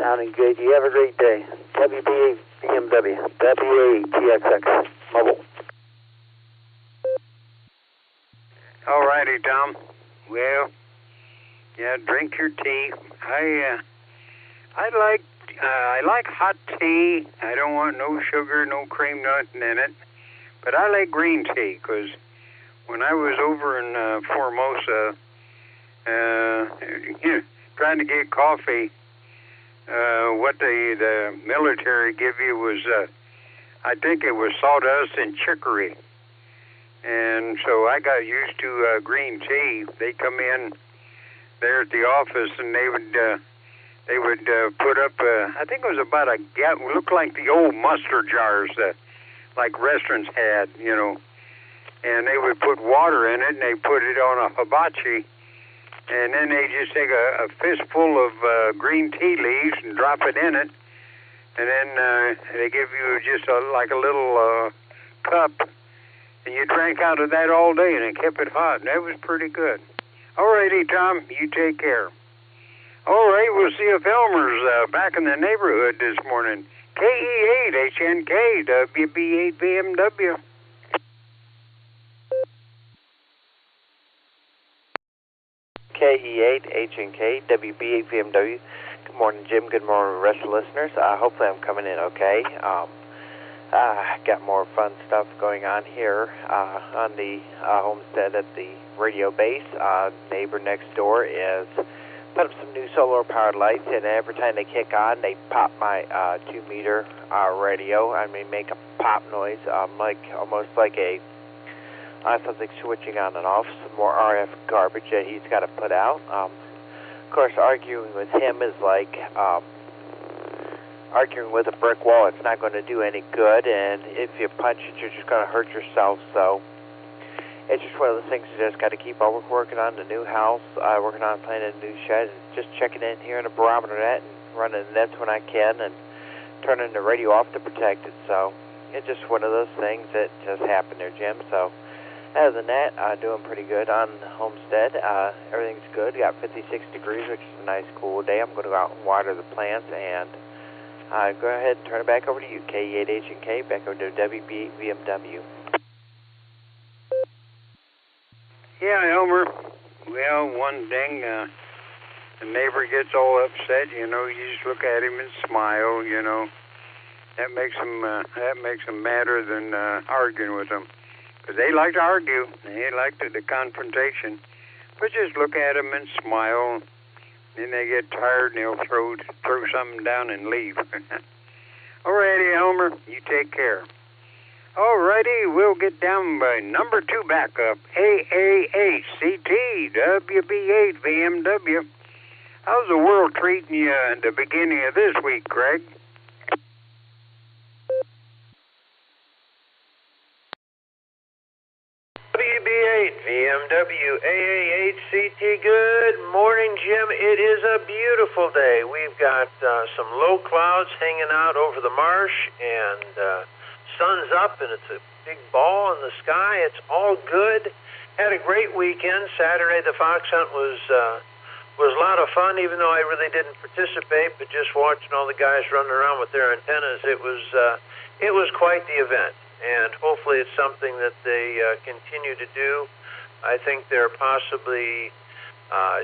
Sounding good. You have a great day. WBA BMW, WA TXX, mobile. All righty, Tom. Well, yeah, drink your tea. I like hot tea. I don't want no sugar, no cream, nothing in it. But I like green tea because when I was over in Formosa, trying to get coffee, what the military give you was, I think it was sawdust and chicory. And so I got used to green tea. They come in there at the office and they would put up, I think it was about a gallon, looked like the old mustard jars that like restaurants had, you know. And they would put water in it and they put it on a hibachi. And then they just take a fistful of green tea leaves and drop it in it. And then they give you just like a little cup. And you drank out of that all day, and it kept it hot. And that was pretty good. All righty, Tom. You take care. All right, we'll see if Elmer's back in the neighborhood this morning. KE8 HNK WB8 BMW. KE8 HNK WB8 BMW. Good morning, Jim. Good morning, rest of the listeners. Hopefully I'm coming in okay. Got more fun stuff going on here on the homestead at the radio base. Neighbor next door is put up some new solar powered lights, and every time they kick on, they pop my 2-meter radio. I mean, make a pop noise, almost like a something switching on and off. Some more RF garbage that he's got to put out. Of course, arguing with him is like arguing with a brick wall. It's not going to do any good, and if you punch it, you're just going to hurt yourself. So it's just one of those things you just got to keep on working on the new house, working on planning a new shed, and just checking in here in the Barometer Net and running the nets when I can, and turning the radio off to protect it. So it's just one of those things that just happened there, Jim. So other than that, doing pretty good on the homestead. Everything's good. Got 56 degrees, which is a nice cool day. I'm going to go out and water the plants, and go ahead and turn it back over to you, KE8H&K, back over to WB8 BMW. Yeah, Elmer. Well, one thing, the neighbor gets all upset, you know, you just look at him and smile, you know. That makes them madder than arguing with them. Because they like to argue. They like the confrontation. But just look at them and smile. Then they get tired and they'll throw something down and leave. All righty, Elmer. You take care. All righty, we'll get down by number 2 backup, AAHCT WB8 BMW. How's the world treating you at the beginning of this week, Craig? WB8 BMW AAHCT. Good morning, Jim. It is a beautiful day. We've got some low clouds hanging out over the marsh, and sun's up, and it's a big ball in the sky. It's all good. Had a great weekend. Saturday, the fox hunt was a lot of fun, even though I really didn't participate. But just watching all the guys running around with their antennas, it was quite the event. And hopefully it's something that they continue to do. I think they're possibly,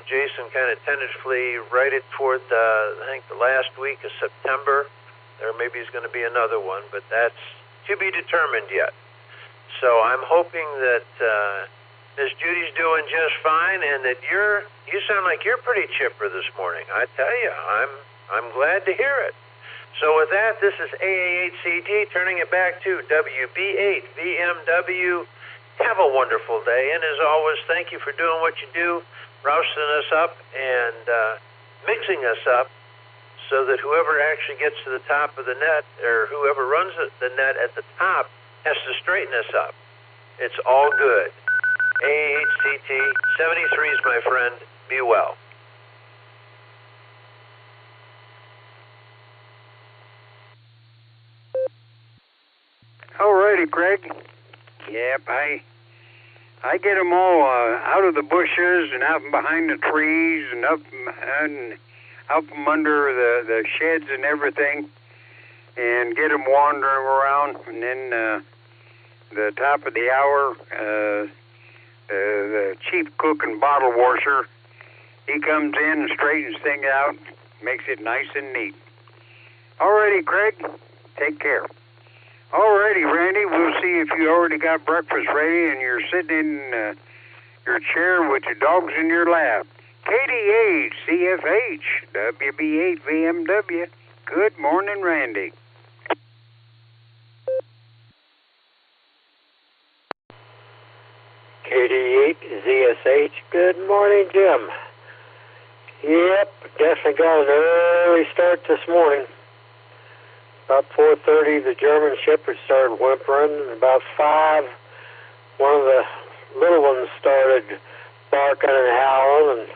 Jason kind of tentatively right it toward the last week of September. There maybe is going to be another one, but that's to be determined yet. So I'm hoping that Miss Judy's doing just fine, and that you sound like you're pretty chipper this morning. I tell you, I'm glad to hear it. So with that, this is AAHCT turning it back to WB8 BMW. Have a wonderful day, and as always, thank you for doing what you do, rousing us up and mixing us up, so that whoever actually gets to the top of the net, or whoever runs the net at the top, has to straighten us up. It's all good. AAHCT 73s, my friend. Be well. All righty, Craig. Yep, I get them all out of the bushes and out behind the trees and up, and out from under the sheds and everything and get them wandering around. And then the top of the hour, the chief cook and bottle washer, he comes in and straightens things out, makes it nice and neat. Alrighty, Craig, take care. Alrighty, Randy, we'll see if you already got breakfast ready and you're sitting in your chair with your dogs in your lap. KDH, CFH, WB8 VMW. Good morning, Randy. KD8 ZSH. Good morning, Jim. Yep, definitely got an early start this morning. About 4:30, the German Shepherd started whimpering. About 5, one of the little ones started barking and howling, and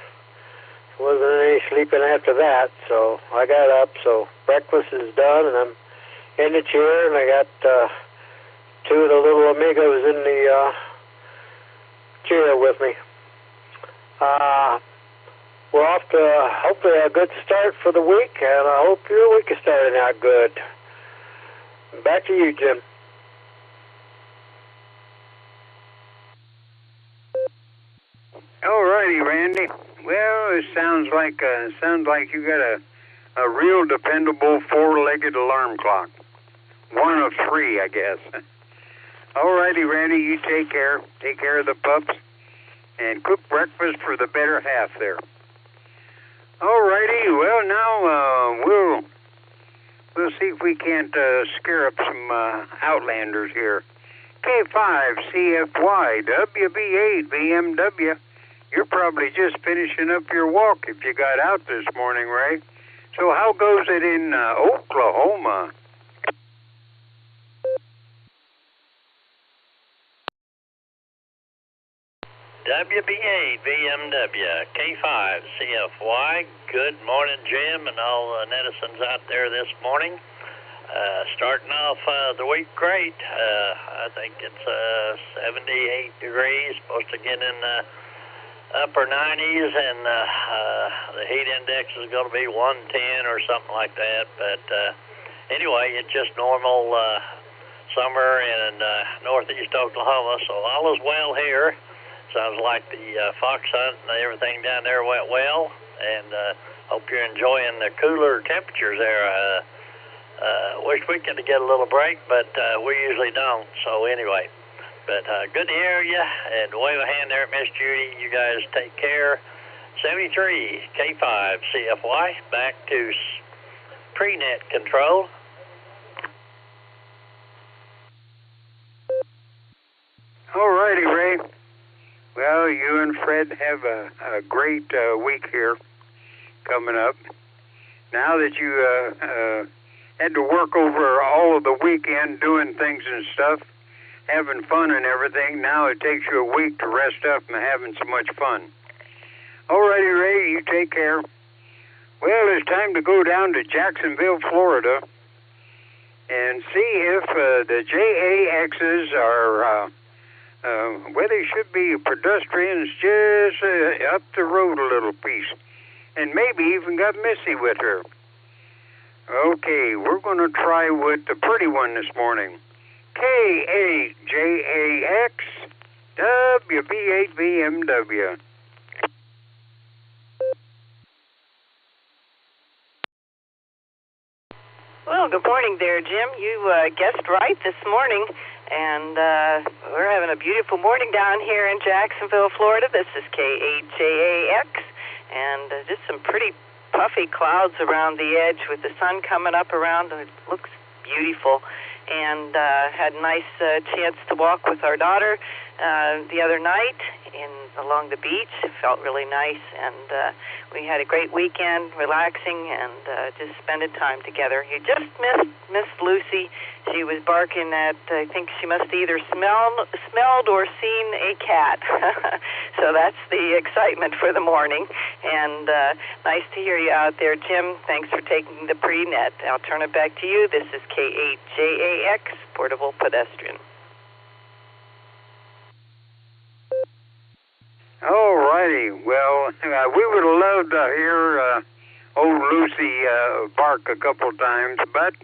wasn't any sleeping after that. So I got up. So breakfast is done, and I'm in the chair, and I got 2 of the little amigos in the chair with me. We're off to hopefully a good start for the week, and I hope your week is starting out good. Back to you, Jim. All righty, Randy. Well, it sounds like you got a real dependable 4-legged alarm clock. 1 of 3, I guess. All righty, Randy. You take care. Take care of the pups, and cook breakfast for the better half there. All righty. Well, now we'll see if we can't scare up some outlanders here. K5 CFY WB8 VMW. You're probably just finishing up your walk if you got out this morning, Ray. So how goes it in Oklahoma? WB8 VMW K5 CFY. Good morning, Jim, and all the netizens out there this morning. Starting off the week great. I think it's 78 degrees, supposed to get in the upper 90s, and the heat index is going to be 110 or something like that. But anyway, it's just normal summer in northeast Oklahoma, so all is well here. Sounds like the fox hunt and everything down there went well, and hope you're enjoying the cooler temperatures there. Wish we could get a little break, but we usually don't. So anyway, but good to hear you, and wave a hand there at Miss Judy. You guys take care. 73 K5 CFY, back to pre-net control. All righty, Ray. Well, you and Fred have a great week here coming up. Now that you had to work over all of the weekend doing things and stuff, having fun and everything, now it takes you a week to rest up and having so much fun. All righty, Ray, you take care. Well, it's time to go down to Jacksonville, Florida, and see if the JAXs are... well, they should be pedestrians just up the road a little piece, and maybe even got Missy with her. Okay, we're going to try with the pretty one this morning. K8JAX WB8 VMW. Well, good morning there, Jim. You guessed right this morning. And we're having a beautiful morning down here in Jacksonville, Florida. This is K8JAX, and just some pretty puffy clouds around the edge with the sun coming up around, and it looks beautiful. And had a nice chance to walk with our daughter the other night along the beach. It felt really nice, and we had a great weekend, relaxing, and just spending time together. You just missed Lucy. She was barking at, I think she must either smelled or seen a cat. So that's the excitement for the morning. And nice to hear you out there, Jim. Thanks for taking the pre-net. I'll turn it back to you. This is K8JAX, Portable Pedestrian. All righty. Well, we would have loved to hear old Lucy bark a couple times, but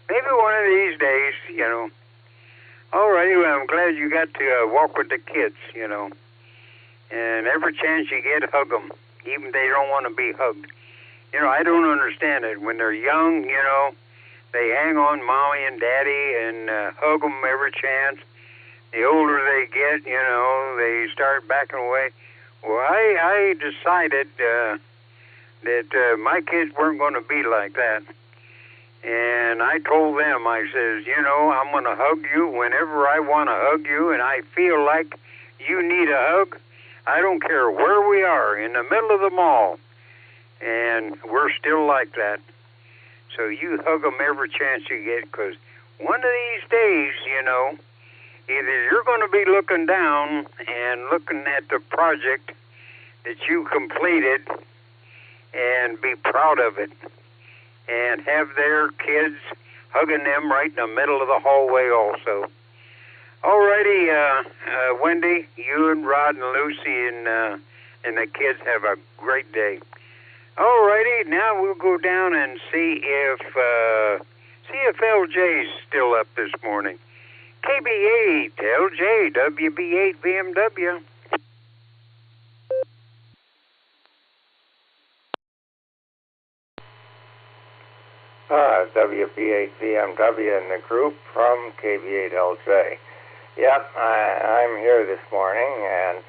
maybe one of these days, you know. All righty, well, I'm glad you got to walk with the kids, you know. And every chance you get, hug them, even if they don't want to be hugged. You know, I don't understand it. When they're young, you know, they hang on mommy and daddy and hug them every chance. The older they get, you know, they start backing away. Well, I decided that my kids weren't going to be like that. And I told them, I says, you know, I'm going to hug you whenever I want to hug you, and I feel like you need a hug. I don't care where we are, in the middle of the mall, and we're still like that. So you hug them every chance you get, because one of these days, you know, either you're going to be looking down and looking at the project that you completed and be proud of it, and have their kids hugging them right in the middle of the hallway also. All righty, Wendy, you and Rod and Lucy and the kids have a great day. All righty, now we'll go down and see if LJ's still up this morning. KB8, LJ, WB8 BMW. WB8 BMW in the group from KB8LJ. Yep, I'm here this morning, and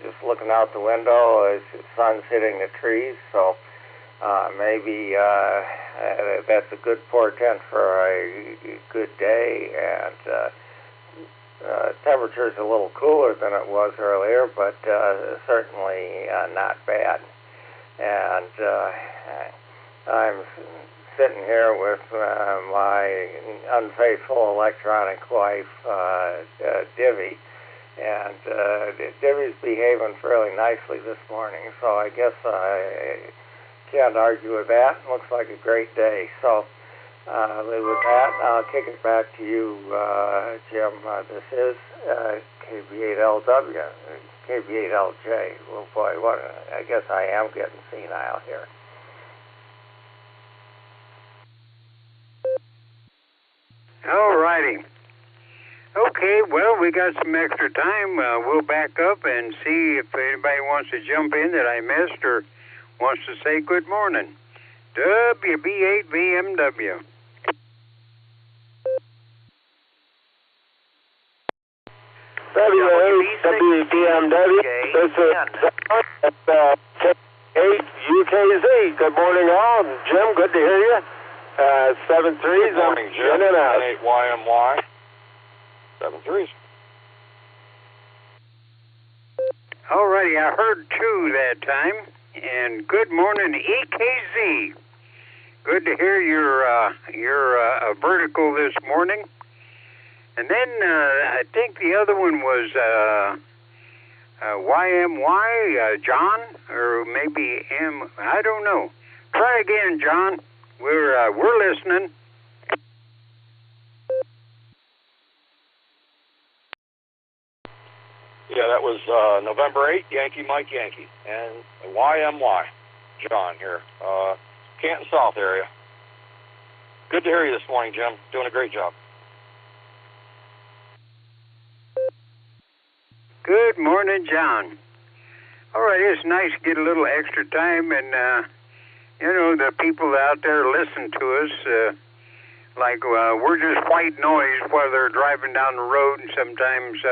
just looking out the window, the sun's hitting the trees, so maybe that's a good portent for a good day, and temperature's a little cooler than it was earlier, but certainly not bad. And I'm sitting here with my unfaithful electronic wife, Divvy, and Divvy's behaving fairly nicely this morning, so I guess I can't argue with that. Looks like a great day. So with that, I'll kick it back to you, Jim. This is KB8LW, KB8LJ. Well, boy, I guess I am getting senile here. All righty. Okay, well, we got some extra time. We'll back up and see if anybody wants to jump in that I missed or wants to say good morning. WB8 BMW. WB8 BMW. This is 8 UKZ. Good morning, all. Jim, good to hear you. 7-3s. Good morning, Jim. In and out. 8YMY. 7-3s. All righty, I heard 2 that time. And good morning, EKZ. Good to hear your vertical this morning. And then I think the other one was YMY, John, or maybe M. I don't know. Try again, John. We're listening. Yeah, that was November 8, Yankee Mike Yankee, and YMY, John here, Canton South area. Good to hear you this morning, Jim. Doing a great job. Good morning, John. All right, it's nice to get a little extra time, and you know, the people out there listen to us. Like we're just white noise while they're driving down the road, and sometimes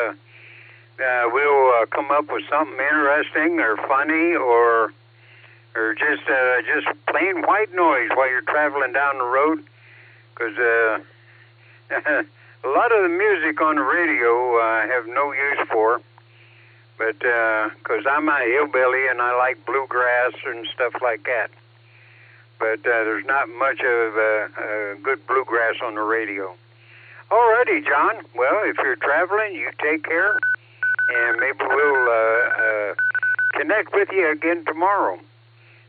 we'll come up with something interesting or funny, or just plain white noise while you're traveling down the road. Because a lot of the music on the radio I have no use for. But because I'm a hillbilly and I like bluegrass and stuff like that. But there's not much of good bluegrass on the radio. All righty, John. Well, if you're traveling, you take care. And maybe we'll connect with you again tomorrow.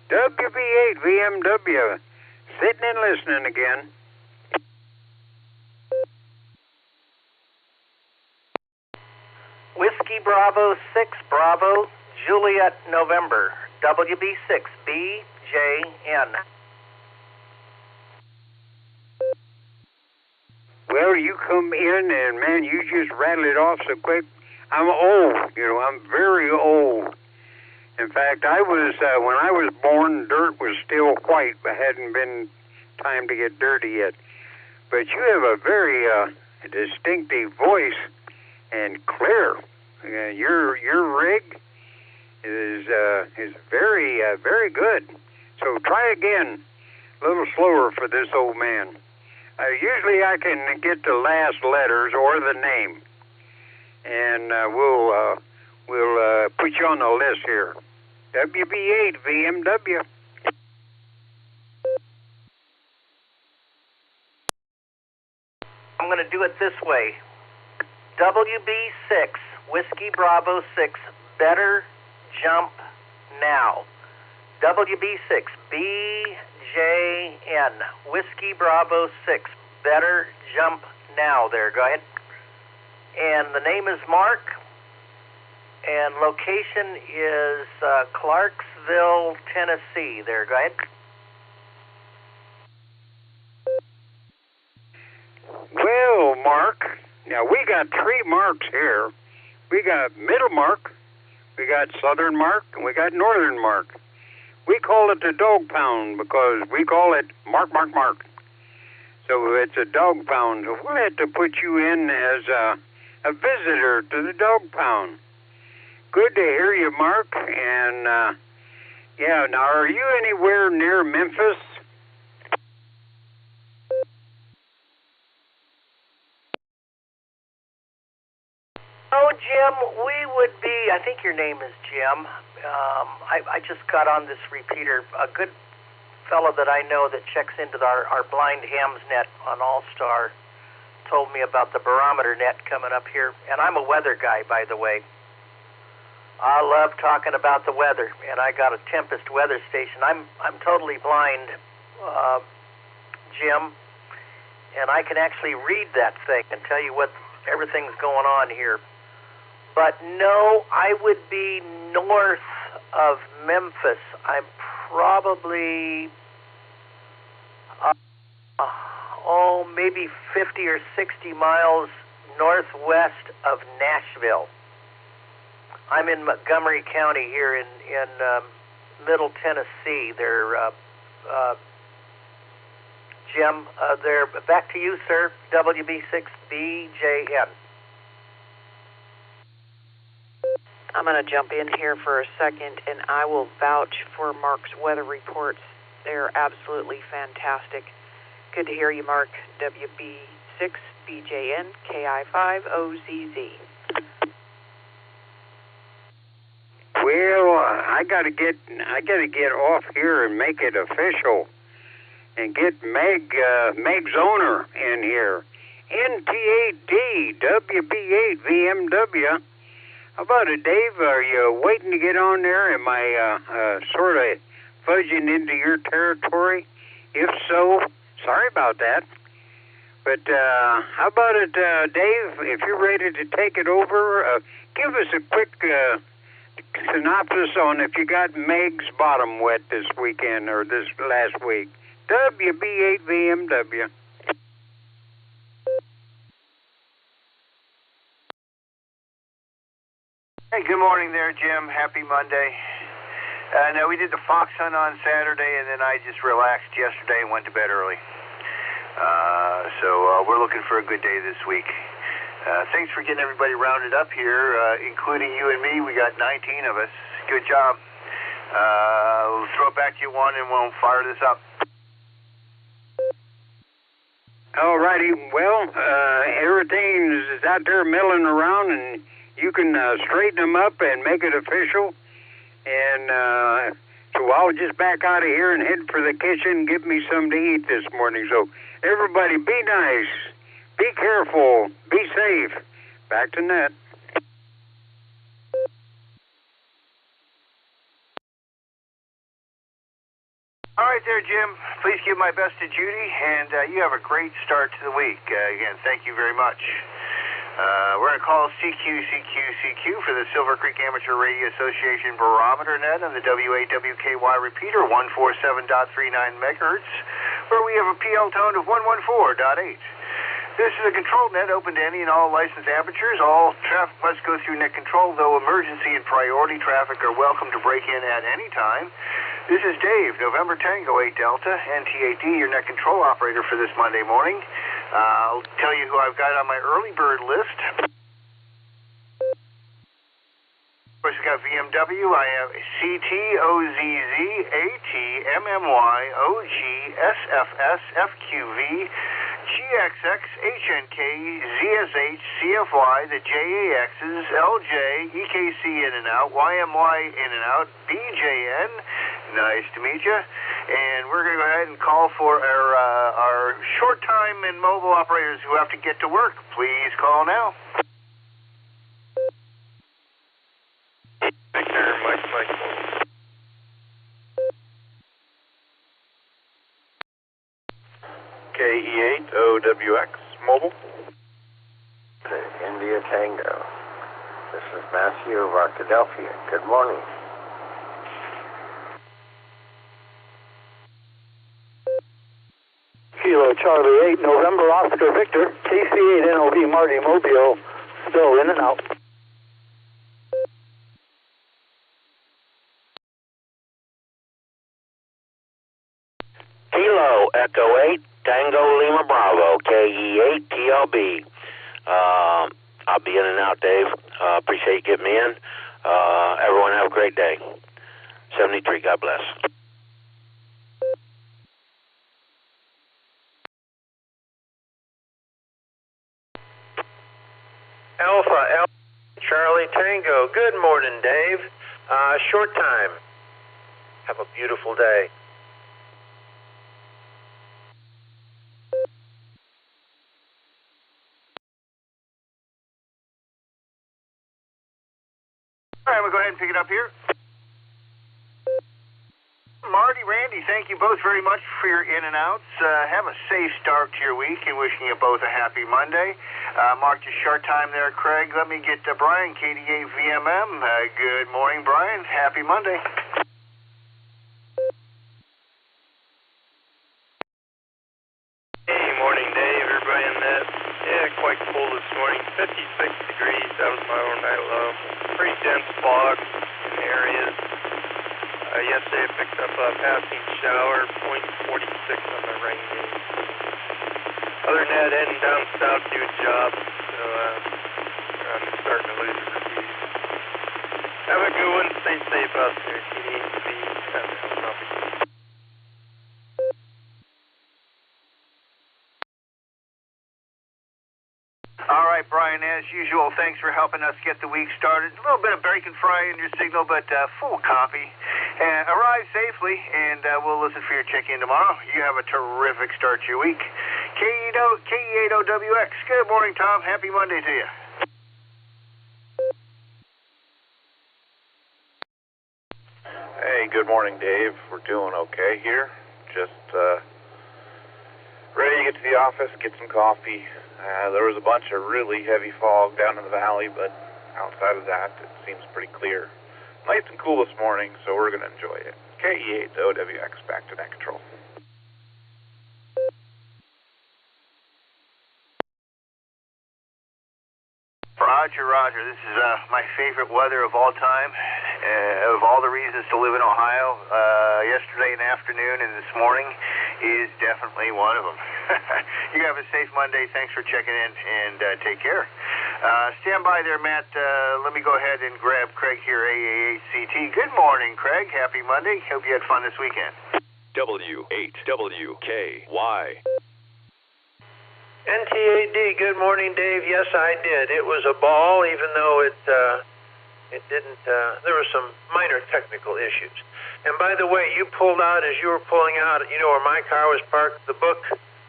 WB8 VMW, sitting and listening again. Whiskey Bravo 6 Bravo, Juliet November, WB6BJN. Well, you come in and, man, you just rattle it off so quick. I'm old, I'm very old. In fact, I was, when I was born, dirt was still white. It hadn't been time to get dirty yet. But you have a very distinctive voice and clear. Your rig is very, very good. So try again, a little slower for this old man. Usually I can get the last letters or the name, and we'll put you on the list here. WB8 VMW. I'm going to do it this way. WB6 Whiskey Bravo 6 Better Jump Now. WB6 BJN Whiskey Bravo 6 Better Jump Now. There, go ahead. And the name is Mark. And location is Clarksville, Tennessee. There, go ahead. Well, Mark, now we got 3 marks here. We got Middle Mark, we got Southern Mark, and we got Northern Mark. We call it the dog pound because we call it Mark, Mark, Mark. So it's a dog pound. So we'll have to put you in as a visitor to the dog pound. Good to hear you, Mark. And, yeah, now are you anywhere near Memphis? Oh, Jim, we would be, I think your name is Jim. I just got on this repeater. A good fellow that I know that checks into our blind hams net on Allstar told me about the Barometer Net coming up here. And I'm a weather guy, by the way. I love talking about the weather, and I got a Tempest weather station. I'm totally blind, Jim, and I can actually read that thing and tell you what everything's going on here. But no, I would be north of Memphis. I'm probably, maybe 50 or 60 miles northwest of Nashville. I'm in Montgomery County here in Middle Tennessee. They're, Jim, they're back to you, sir. WB6BJN. I'm going to jump in here for a second, and I will vouch for Mark's weather reports. They're absolutely fantastic. Good to hear you, Mark. WB6BJN KI5OZZ. Well, I gotta get off here and make it official, and get Meg's owner in here. NT8D WB8 VMW. How about it, Dave? Are you waiting to get on there? Am I sort of fudging into your territory? If so, sorry about that. But how about it, Dave? If you're ready to take it over, give us a quick synopsis on if you got Meg's bottom wet this weekend or this last week. WB8 VMW. Hey, good morning there, Jim. Happy Monday. No, we did the fox hunt on Saturday, and then I just relaxed yesterday and went to bed early. So we're looking for a good day this week. Thanks for getting everybody rounded up here, including you and me. We got 19 of us. Good job. We'll throw it back to you one, and we'll fire this up. All righty. Well, everything is out there milling around, and you can straighten them up and make it official. And so I'll just back out of here and head for the kitchen and get me something to eat this morning. So everybody be nice, be careful, be safe. Back to net. All right there, Jim. Please give my best to Judy, and you have a great start to the week. Again, thank you very much. We're going to call CQ for the Silvercreek Amateur Radio Association Barometer Net on the WAWKY repeater, 147.39 megahertz, where we have a PL tone of 114.8. This is a control net open to any and all licensed amateurs. All traffic must go through net control, though emergency and priority traffic are welcome to break in at any time. This is Dave, November Tango 8 Delta, NTAD, your net control operator for this Monday morning. I'll tell you who I've got on my early bird list. Of course, we've got VMW. I have CTOZZ, ATMMY, OG, SFS, FQV, GXX, HNK, ZSH, CFY, the JAXs, LJ, EKC in and out, YMY in and out, BJN, nice to meet you. And we're going to go ahead and call for our short time and mobile operators who have to get to work. Please call now. Victor, Mike. KE8OWX, mobile. India Tango. This is Matthew of Arkadelphia. Good morning. Kilo Charlie 8, November Oscar Victor, KC8 NOV Marty Mobile, still in and out. Kilo Echo 8, Tango Lima Bravo, KE8 TLB. I'll be in and out, Dave. Appreciate you getting me in. Everyone have a great day. 73, God bless. Alpha Charlie Tango. Good morning, Dave. Short time. Have a beautiful day. All right, we'll go ahead and pick it up here. Marty, Randy, thank you both very much for your in and outs. Have a safe start to your week and wishing you both a happy Monday. Marked a short time there, Craig. Let me get Brian, KDA VMM. Good morning, Brian. Happy Monday. Hey, morning, Dave. Everybody in that. Yeah, quite cool this morning. 56 degrees. That was my overnight low. Pretty dense fog in areas. Yesterday I picked up a passing shower, 0.46 on the rain gauge. Other than that, heading down south, do a job. So I'm starting to lose the reviews. Have a good one. Stay safe out there. TDHB. All right, Brian, as usual, thanks for helping us get the week started. A little bit of break and fry in your signal, but full copy. Arrive safely, and we'll listen for your check-in tomorrow. You have a terrific start to your week. KE8OWX. Good morning, Tom. Happy Monday to you. Hey, good morning, Dave. We're doing okay here. Just ready to get to the office, get some coffee. There was a bunch of really heavy fog down in the valley, but outside of that, it seems pretty clear. Nice and cool this morning, so we're going to enjoy it. KE8OWX, back to net control. Roger. This is my favorite weather of all time. Of all the reasons to live in Ohio, yesterday afternoon and this morning is definitely one of them. You have a safe Monday. Thanks for checking in, and take care. Stand by there, Matt. Let me go ahead and grab Craig here, AAHCT. Good morning, Craig. Happy Monday. Hope you had fun this weekend. W8WKY. NTAD, good morning, Dave. Yes, I did. It was a ball, even though it didn't, there were some minor technical issues. And by the way, you pulled out, as you were pulling out, you know where my car was parked? The book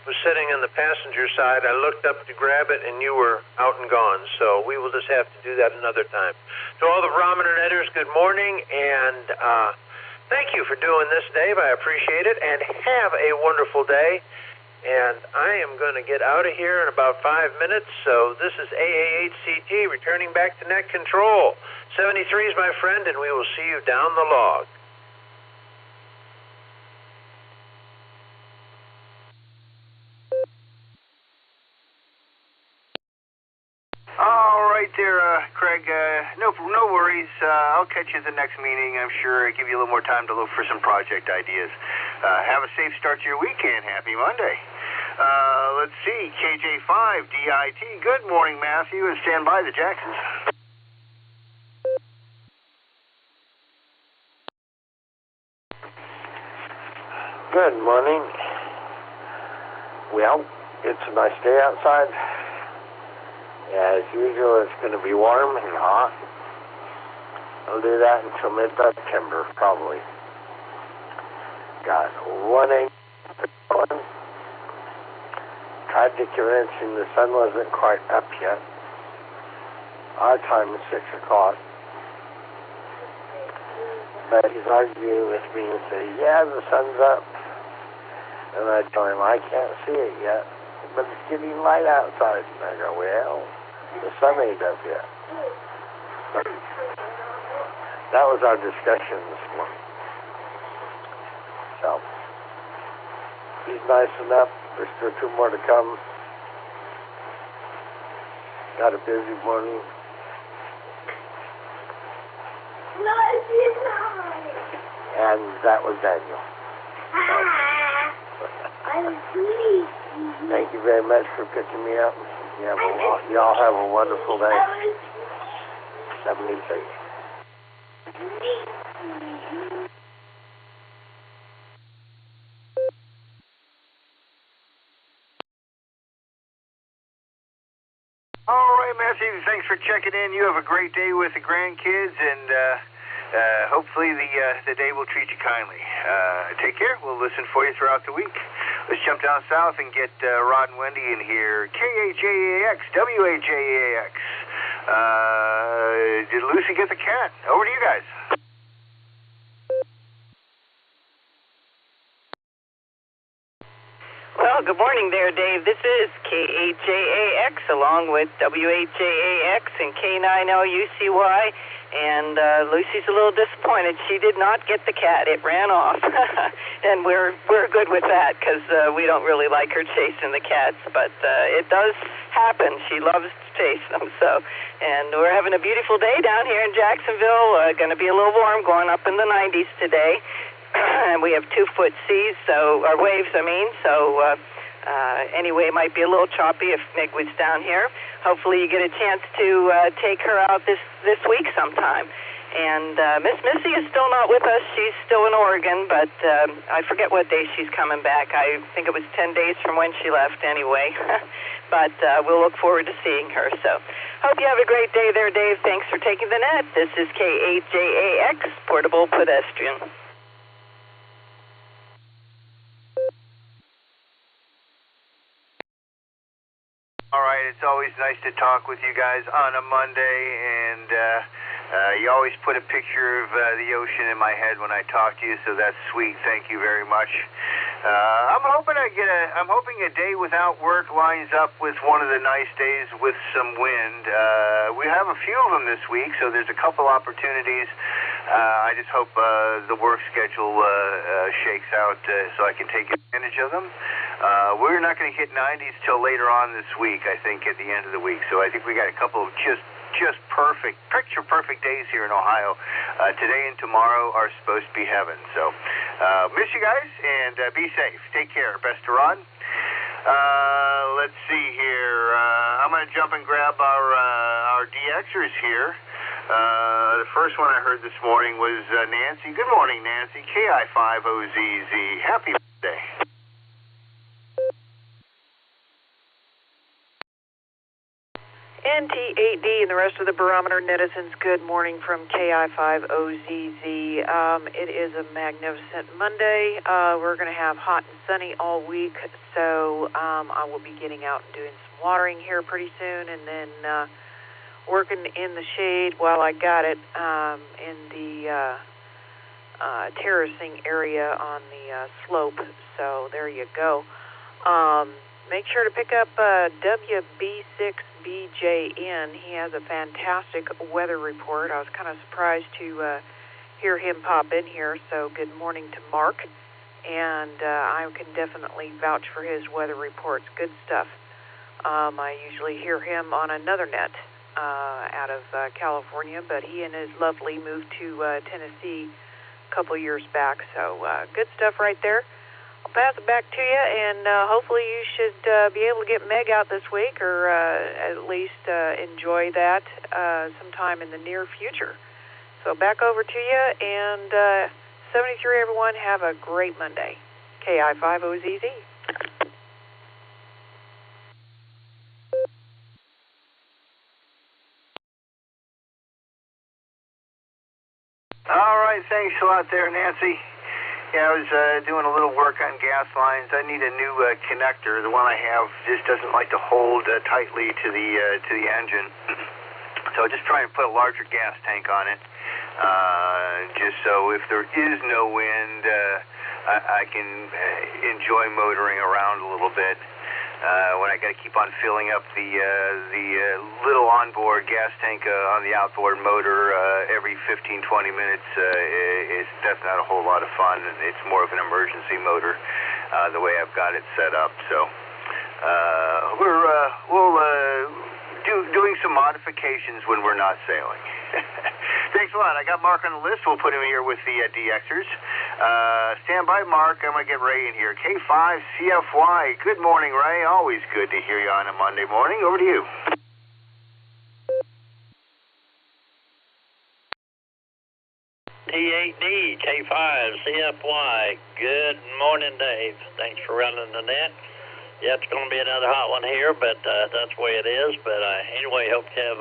was sitting on the passenger side. I looked up to grab it, and you were out and gone. So we will just have to do that another time. To all the Barometer Netters, good morning, and thank you for doing this, Dave. I appreciate it, and have a wonderful day. And I am going to get out of here in about 5 minutes. So this is AAHCT returning back to net control. 73 is my friend, and we will see you down the log. All right there, Craig. No worries. I'll catch you at the next meeting. I'm sure I'll give you a little more time to look for some project ideas. Have a safe start to your weekend. Happy Monday. Let's see. KJ5 DIT. Good morning, Matthew, and stand by the Jacksons. Good morning. Well, it's a nice day outside. As usual, it's going to be warm and hot. I'll do that until mid-September, probably. Got 1 going. Tried to convince him the sun wasn't quite up yet. Our time is 6 o'clock. But he's arguing with me and says, yeah, the sun's up. And I tell him, I can't see it yet, but it's getting light outside. And I go, well, the sun ain't up yet. But that was our discussion this morning. So, he's nice enough. There's still 2 more to come. Got a busy morning. And that was Daniel. Thank you very much for picking me up. Y'all have a wonderful day. 73. All right, Matthew, thanks for checking in. You have a great day with the grandkids, and hopefully the day will treat you kindly. Take care. We'll listen for you throughout the week. Let's jump down south and get Rod and Wendy in here. KAJAX, WAJAX. Did Lucy get the cat? Over to you guys. Well, good morning there, Dave. This is KAJAX along with WAJAX and K9LUCY. And Lucy's a little disappointed. She did not get the cat. It ran off. And we're good with that because we don't really like her chasing the cats. But it does happen. She loves to chase them. And we're having a beautiful day down here in Jacksonville. Going to be a little warm, going up in the 90s today. And we have 2-foot seas, or waves, I mean. So anyway, it might be a little choppy if Nick was down here. Hopefully you get a chance to take her out this week sometime. And Miss Missy is still not with us. She's still in Oregon, but I forget what day she's coming back. I think it was 10 days from when she left anyway. But we'll look forward to seeing her. So hope you have a great day there, Dave. Thanks for taking the net. This is KAJAX, Portable Pedestrian. All right, it's always nice to talk with you guys on a Monday, and you always put a picture of the ocean in my head when I talk to you, so that's sweet. Thank you very much. I'm hoping a day without work lines up with one of the nice days with some wind. We have a few of them this week, so there's a couple opportunities. I just hope the work schedule shakes out so I can take advantage of them. We're not going to hit 90s till later on this week, I think, at the end of the week. So I think we got a couple of just perfect, picture-perfect days here in Ohio. Today and tomorrow are supposed to be heaven. So miss you guys, and be safe. Take care. Best to Rod. Let's see here. I'm going to jump and grab our DXers here. The first one I heard this morning was Nancy. Good morning, Nancy. KI5OZZ. Happy birthday. NT8D and the rest of the Barometer netizens, good morning from KI5OZZ. It is a magnificent Monday. We're going to have hot and sunny all week, so I will be getting out and doing some watering here pretty soon, and then working in the shade while I got it in the terracing area on the slope. So there you go. Make sure to pick up WB6BJN. He has a fantastic weather report. I was kind of surprised to hear him pop in here, so good morning to Mark. And I can definitely vouch for his weather reports. Good stuff. I usually hear him on another net out of California, but he and his lovely moved to Tennessee a couple years back, so good stuff right there. I'll pass it back to you, and hopefully you should be able to get Meg out this week, or at least enjoy that sometime in the near future. So back over to you, and 73, everyone, have a great Monday. KI5OZZ. All right, thanks a lot there, Nancy. Yeah, I was doing a little work on gas lines. I need a new connector. The one I have just doesn't like to hold tightly to the engine. So just trying to put a larger gas tank on it, just so if there is no wind, I can enjoy motoring around a little bit. When I got to keep on filling up the little onboard gas tank on the outboard motor every 15-20 minutes, that's not a whole lot of fun. It's more of an emergency motor the way I've got it set up. So we'll doing some modifications when we're not sailing. Thanks a lot. I got Mark on the list. We'll put him here with the DXers. Stand by, Mark. I'm going to get Ray in here. K5CFY. Good morning, Ray. Always good to hear you on a Monday morning. Over to you. T8D, K5CFY. Good morning, Dave. Thanks for running the net. Yeah, it's going to be another hot one here, but that's the way it is. But anyway, hope you have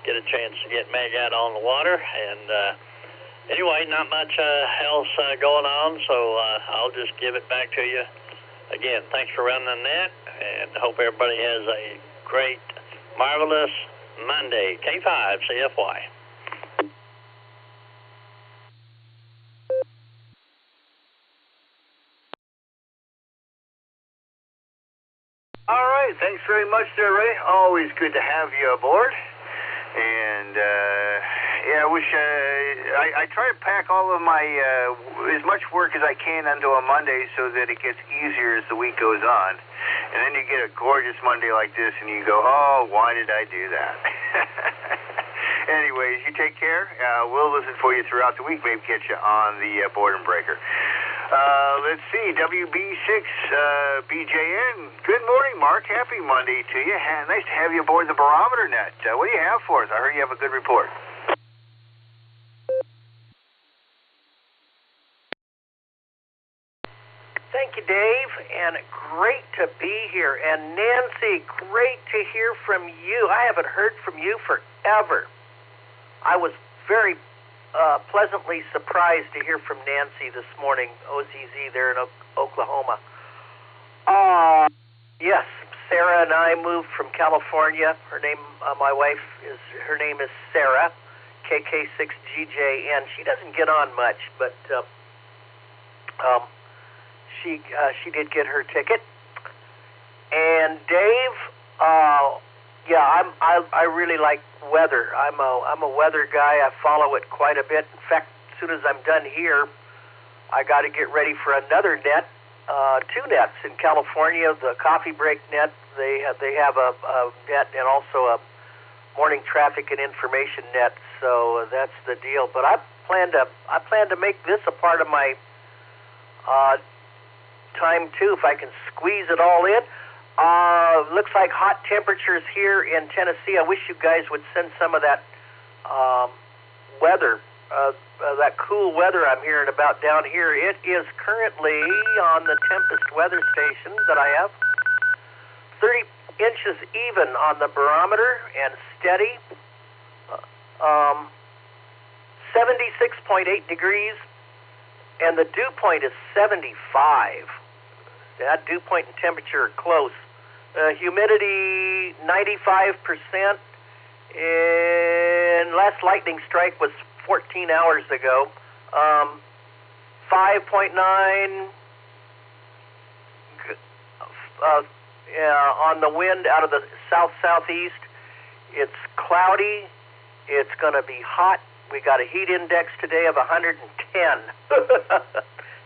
get a chance to get Meg out on the water. And anyway, not much else going on, so I'll just give it back to you. Again, thanks for running the net, and hope everybody has a great, marvelous Monday. K5CFY. All right, thanks very much there, Ray. Always good to have you aboard. And yeah, I wish I try to pack all of my as much work as I can onto a Monday so that it gets easier as the week goes on. And then you get a gorgeous Monday like this, and you go, "Oh, why did I do that?" Anyways, you take care. We'll listen for you throughout the week. Maybe catch you on the board and breaker. Let's see, WB6BJN. Good morning, Mark. Happy Monday to you. Nice to have you aboard the Barometer Net. What do you have for us? I heard you have a good report. Thank you, Dave, and great to be here. And Nancy, great to hear from you. I haven't heard from you forever. I was very pleasantly surprised to hear from Nancy this morning, OZZ there in Oklahoma. Yes, Sarah and I moved from California. Her name, my wife, her name is Sarah, KK6GJN. She doesn't get on much, but she did get her ticket. And Dave, yeah, I really like weather. I'm a weather guy. I follow it quite a bit. In fact, as soon as I'm done here, I got to get ready for another net, 2 nets in California. The coffee break net. They have a net and also a morning traffic and information net. So that's the deal. But I plan to make this a part of my time too, if I can squeeze it all in. Looks like hot temperatures here in Tennessee. I wish you guys would send some of that weather, that cool weather I'm hearing about down here. It is currently on the Tempest weather station that I have. 30 inches even on the barometer and steady. 76.8 degrees, and the dew point is 75. That dew point and temperature are close. Humidity 95%, and last lightning strike was 14 hours ago. 5.9 on the wind out of the south-southeast. It's cloudy. It's going to be hot. We got a heat index today of 110.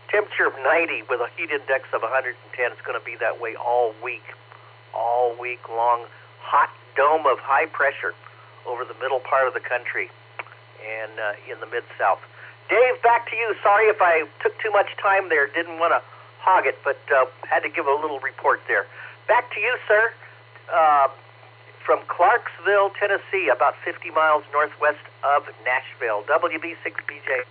Temperature of 90 with a heat index of 110. It's going to be that way all week long. Hot dome of high pressure over the middle part of the country and in the Mid-South. Dave, back to you. Sorry if I took too much time there. Didn't want to hog it, but had to give a little report there. Back to you, sir. From Clarksville, Tennessee, about 50 miles northwest of Nashville. WB6BJ.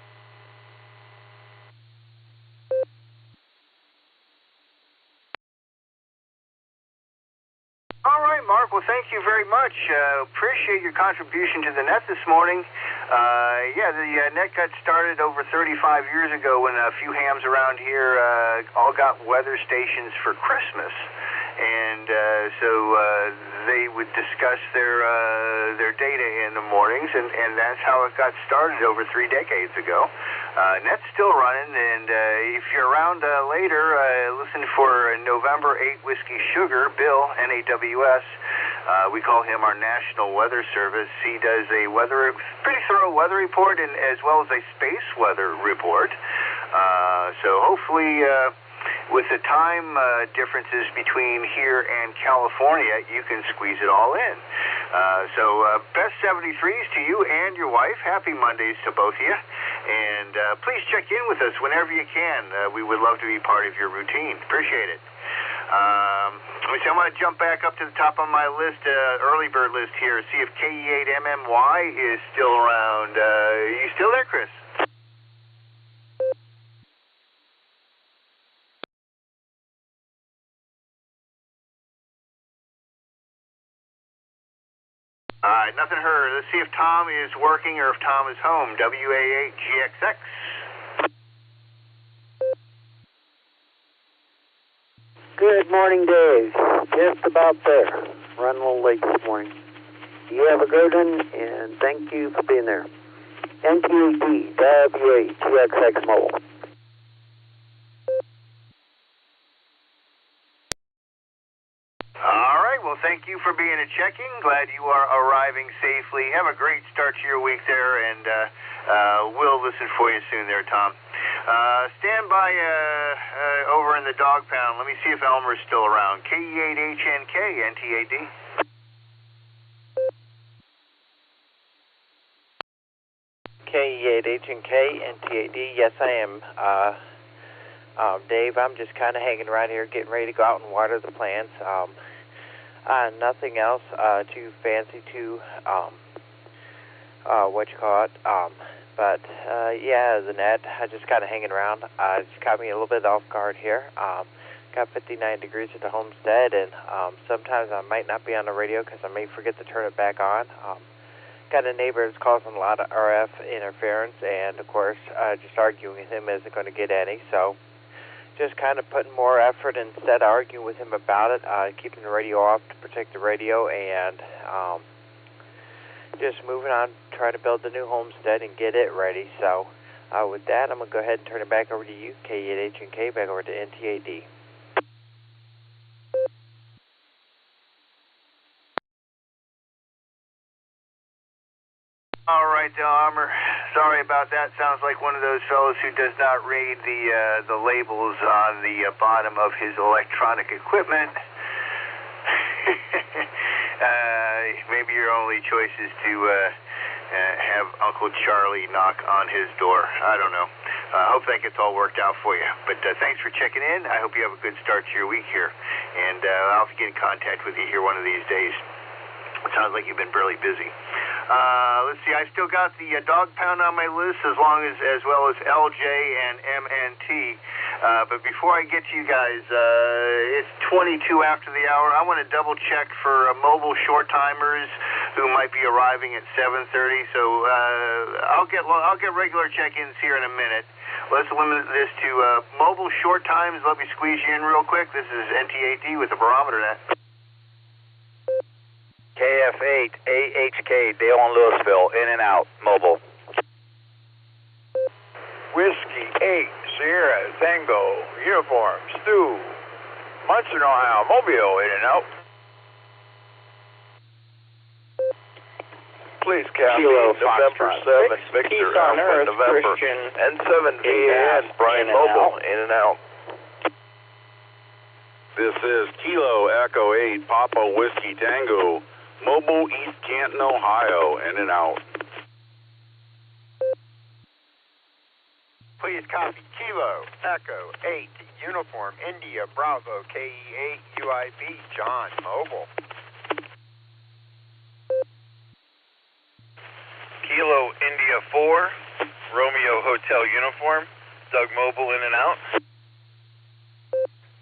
All right, Mark. Well, thank you very much. Appreciate your contribution to the net this morning. The net got started over 35 years ago when a few hams around here all got weather stations for Christmas. And so they would discuss their data in the mornings, and that's how it got started over 3 decades ago. Net's still running, and if you're around later, listen for November 8 Whiskey Sugar, Bill, NAWS. We call him our National Weather Service. He does a pretty thorough weather report, and as well as a space weather report. So hopefully, with the time differences between here and California, you can squeeze it all in. Best 73s to you and your wife. Happy Mondays to both of you. And please check in with us whenever you can. We would love to be part of your routine. Appreciate it. I'm going to jump back up to the top of my list, early bird list here, see if KE8MMY is still around. Are you still there, Chris? All right, nothing heard. Let's see if Tom is working or if Tom is home. WA8GXX. Good morning, Dave. Just about there. Running a little late this morning. You have a good one, and thank you for being there. NTAD, WA2XX Mobile. All right, well, thank you for being a check-in. Glad you are arriving safely. Have a great start to your week there, and we'll listen for you soon there, Tom. Stand by over in the dog pound. Let me see if Elmer's still around. KE8HNK, NTAD. KE8HNK, NTAD. Yes, I am. Dave, I'm just kind of hanging around here, getting ready to go out and water the plants. Nothing else too fancy to, the net, I just kind of hanging around. Just caught me a little bit off guard here. Got 59 degrees at the homestead, and sometimes I might not be on the radio because I may forget to turn it back on. Got a neighbor that's causing a lot of RF interference, and of course, just arguing with him isn't going to get any, so just kind of putting more effort instead of arguing with him about it, keeping the radio off to protect the radio, and just moving on, trying to build the new homestead and get it ready. So with that, I'm going to go ahead and turn it back over to you, KE8HNK, back over to NTAD. All right, Armor. Sorry about that. Sounds like one of those fellows who does not read the labels on the bottom of his electronic equipment. Maybe your only choice is to have Uncle Charlie knock on his door. I don't know. I hope that gets all worked out for you. But thanks for checking in. I hope you have a good start to your week here. And I'll have to get in contact with you here one of these days. It sounds like you've been really busy. Let's see, I still got the dog pound on my list as well as LJ and MNT. But before I get to you guys, it's 22 after the hour. I want to double check for mobile short timers who might be arriving at 7:30. So I'll get regular check-ins here in a minute. Let's limit this to mobile short times. Let me squeeze you in real quick. This is NTAD with the Barometer Net. KF8 AHK, Dale and Louisville, in and out, mobile. Whiskey 8 Sierra Tango Uniform Stu, Munson, Ohio, Mobile, in and out. Please copy November 7, Victor Alpha, November, N7 VAN, Brian Mobile, in and out. This is Kilo Echo 8, Papa Whiskey Tango, Mobile, East Canton, Ohio, in and out. Please copy Kilo Echo 8, Uniform India Bravo KE8 UIB, John Mobile. Kilo India 4, Romeo Hotel Uniform, Doug Mobile, in and out.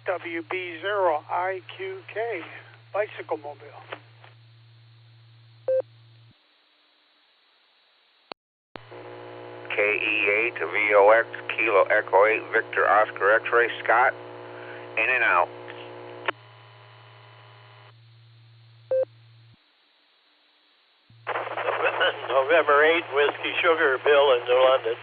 WB0IQK, Bicycle Mobile. KE8 VOX, Kilo Echo 8, Victor Oscar X-Ray, Scott, in and out. November 8, Whiskey Sugar, Bill in New London.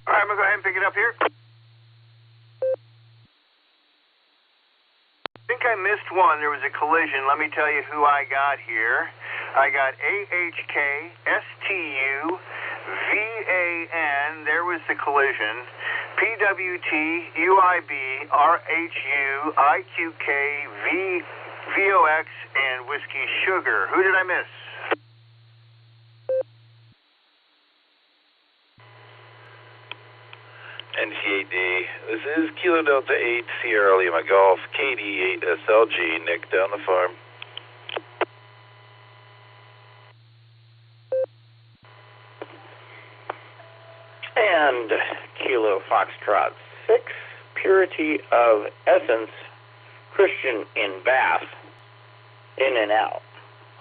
All right, I'm going to go ahead and pick it up here. I think I missed one. There was a collision. Let me tell you who I got here. I got AHK, STU, VAN. There was the collision. PWT, UIB, RHU, IQK, VOX, and Whiskey Sugar. Who did I miss? NC8D. This is Kilo Delta 8, Sierra Lima Golf, KD8 SLG, Nick down the farm. And Kilo Foxtrot 6, Purity of Essence, Christian in Bath, in and out,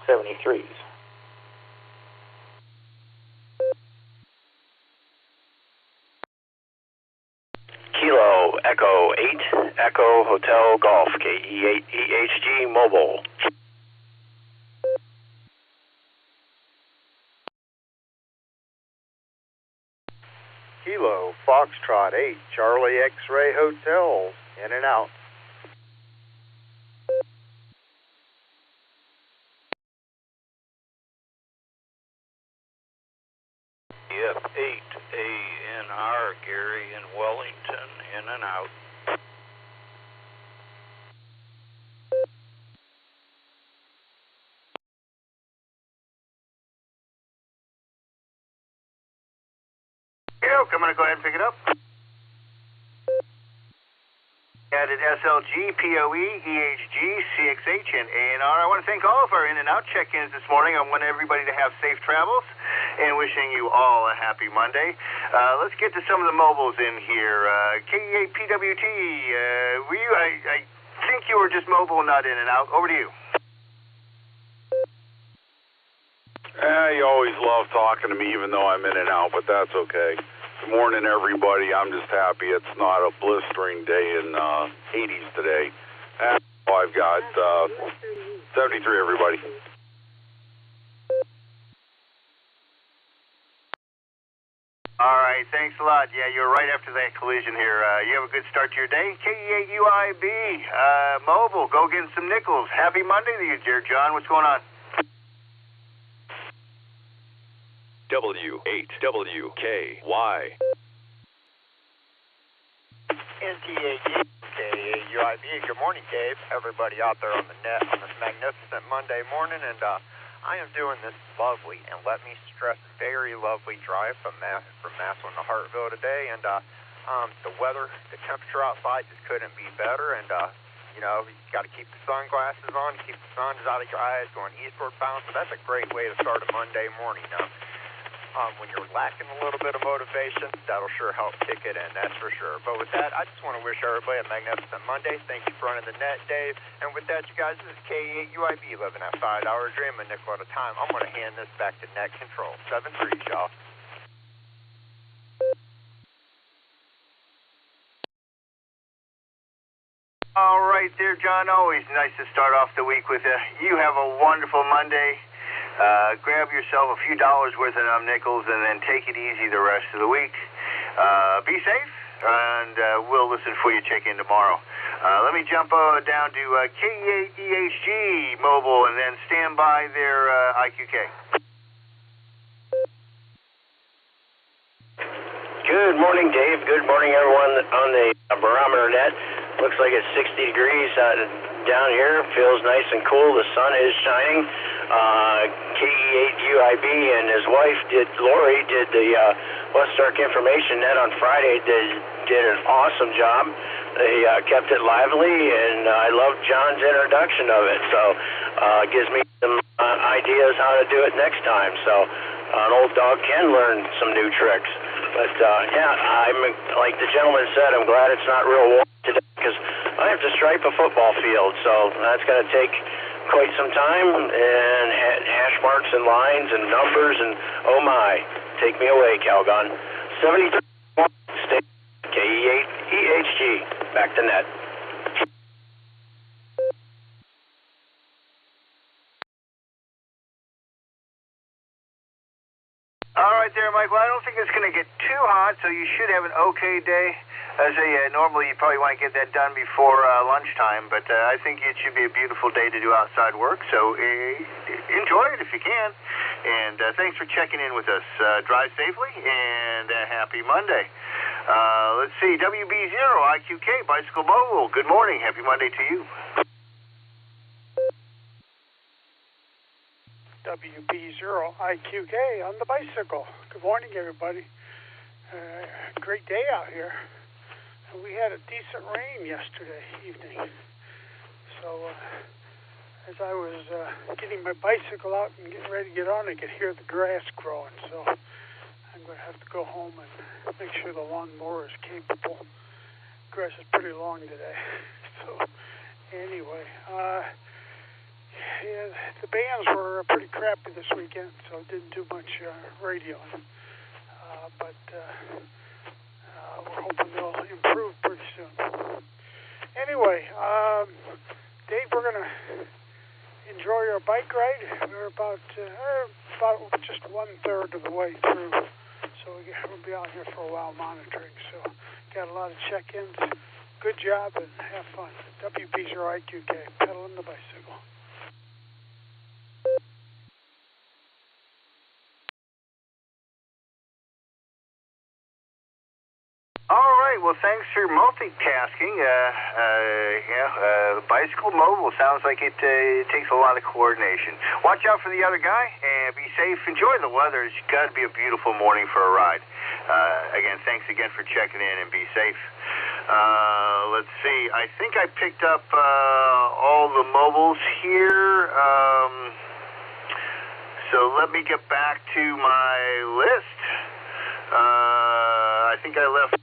73s. Kilo Echo 8, Echo Hotel Golf, KE8 EHG Mobile. Kilo Foxtrot 8, Charlie X-Ray Hotel, in and out. F8ANR, Gary in Wellington, in and out. I'm going to go ahead and pick it up. Added SLG, POE, EHG, CXH, and ANR. I want to thank all of our in and out check-ins this morning. I want everybody to have safe travels and wishing you all a happy Monday. Let's get to some of the mobiles in here. KE8 PWT, I think you were just mobile, not in and out. Over to you. You always love talking to me even though I'm in and out, but that's okay. Good morning, everybody. I'm just happy it's not a blistering day in 80s today. I've got 73, everybody. All right, thanks a lot. Yeah, you're right after that collision here. You have a good start to your day. KE8 UIB, mobile, go get some nickels. Happy Monday to you, dear John. What's going on? W8WKY. NT8 UIB. Good morning, Dave. Everybody out there on the net on this magnificent Monday morning, and I am doing this lovely, and let me stress, very lovely drive from Massillon to Hartville today, and the weather, the temperature outside just couldn't be better, and you know, you got to keep the sunglasses on, keep the sun out of your eyes, going eastward bound. So that's a great way to start a Monday morning. When you're lacking a little bit of motivation, that'll sure help kick it in, that's for sure. But with that, I just want to wish everybody a magnificent Monday. Thank you for running the net, Dave. And with that, you guys, this is KE8 UIB living that 5-hour dream, a nickel at a time. I'm going to hand this back to net control. 7-3, y'all. All right there, John. Always nice to start off the week with you. You have a wonderful Monday. grab yourself a few dollars worth of nickels and then take it easy the rest of the week. Be safe, and we'll listen for you. Check in tomorrow. Let me jump down to KE8EHG mobile and then stand by their IQK. Good morning, Dave. Good morning, everyone on the Barometer Net. Looks like it's 60 degrees down here. Feels nice and cool. The sun is shining. KE8UIB and his wife, Lori, did the Westark Information Net on Friday. Did an awesome job. They kept it lively, and I love John's introduction of it. So it gives me some ideas how to do it next time. So an old dog can learn some new tricks. But, yeah, I'm like the gentleman said, I'm glad it's not real warm today because I have to stripe a football field. So that's going to take quite some time and hash marks and lines and numbers and, oh, my. Take me away, Calgon. 73 State KE8EHG. Back to net. All right there, Mike. Well, I don't think it's going to get too hot, so you should have an okay day. As normally you probably want to get that done before lunchtime, but I think it should be a beautiful day to do outside work, so enjoy it if you can. And thanks for checking in with us. Drive safely, and happy Monday. Let's see, WB0, IQK, Bicycle Mobile. Good morning. Happy Monday to you. WB0 IQK on the bicycle. Good morning, everybody. Great day out here. We had a decent rain yesterday evening. So as I was getting my bicycle out and getting ready to get on, I could hear the grass growing. So I'm going to have to go home and make sure the lawnmower is capable. Grass is pretty long today. So anyway, yeah, the bands were pretty crappy this weekend, so didn't do much radioing. But we're hoping they'll improve pretty soon. Anyway, Dave, we're going to enjoy our bike ride. We're about just 1/3 of the way through, so we'll be out here for a while monitoring. So got a lot of check-ins. Good job and have fun. WB0 IQK, pedaling the bicycle. All right, well, thanks for multitasking. Bicycle mobile sounds like it takes a lot of coordination. Watch out for the other guy and be safe. Enjoy the weather. It's got to be a beautiful morning for a ride. Again, thanks again for checking in and be safe. Let's see. I think I picked up all the mobiles here. So let me get back to my list. I think I left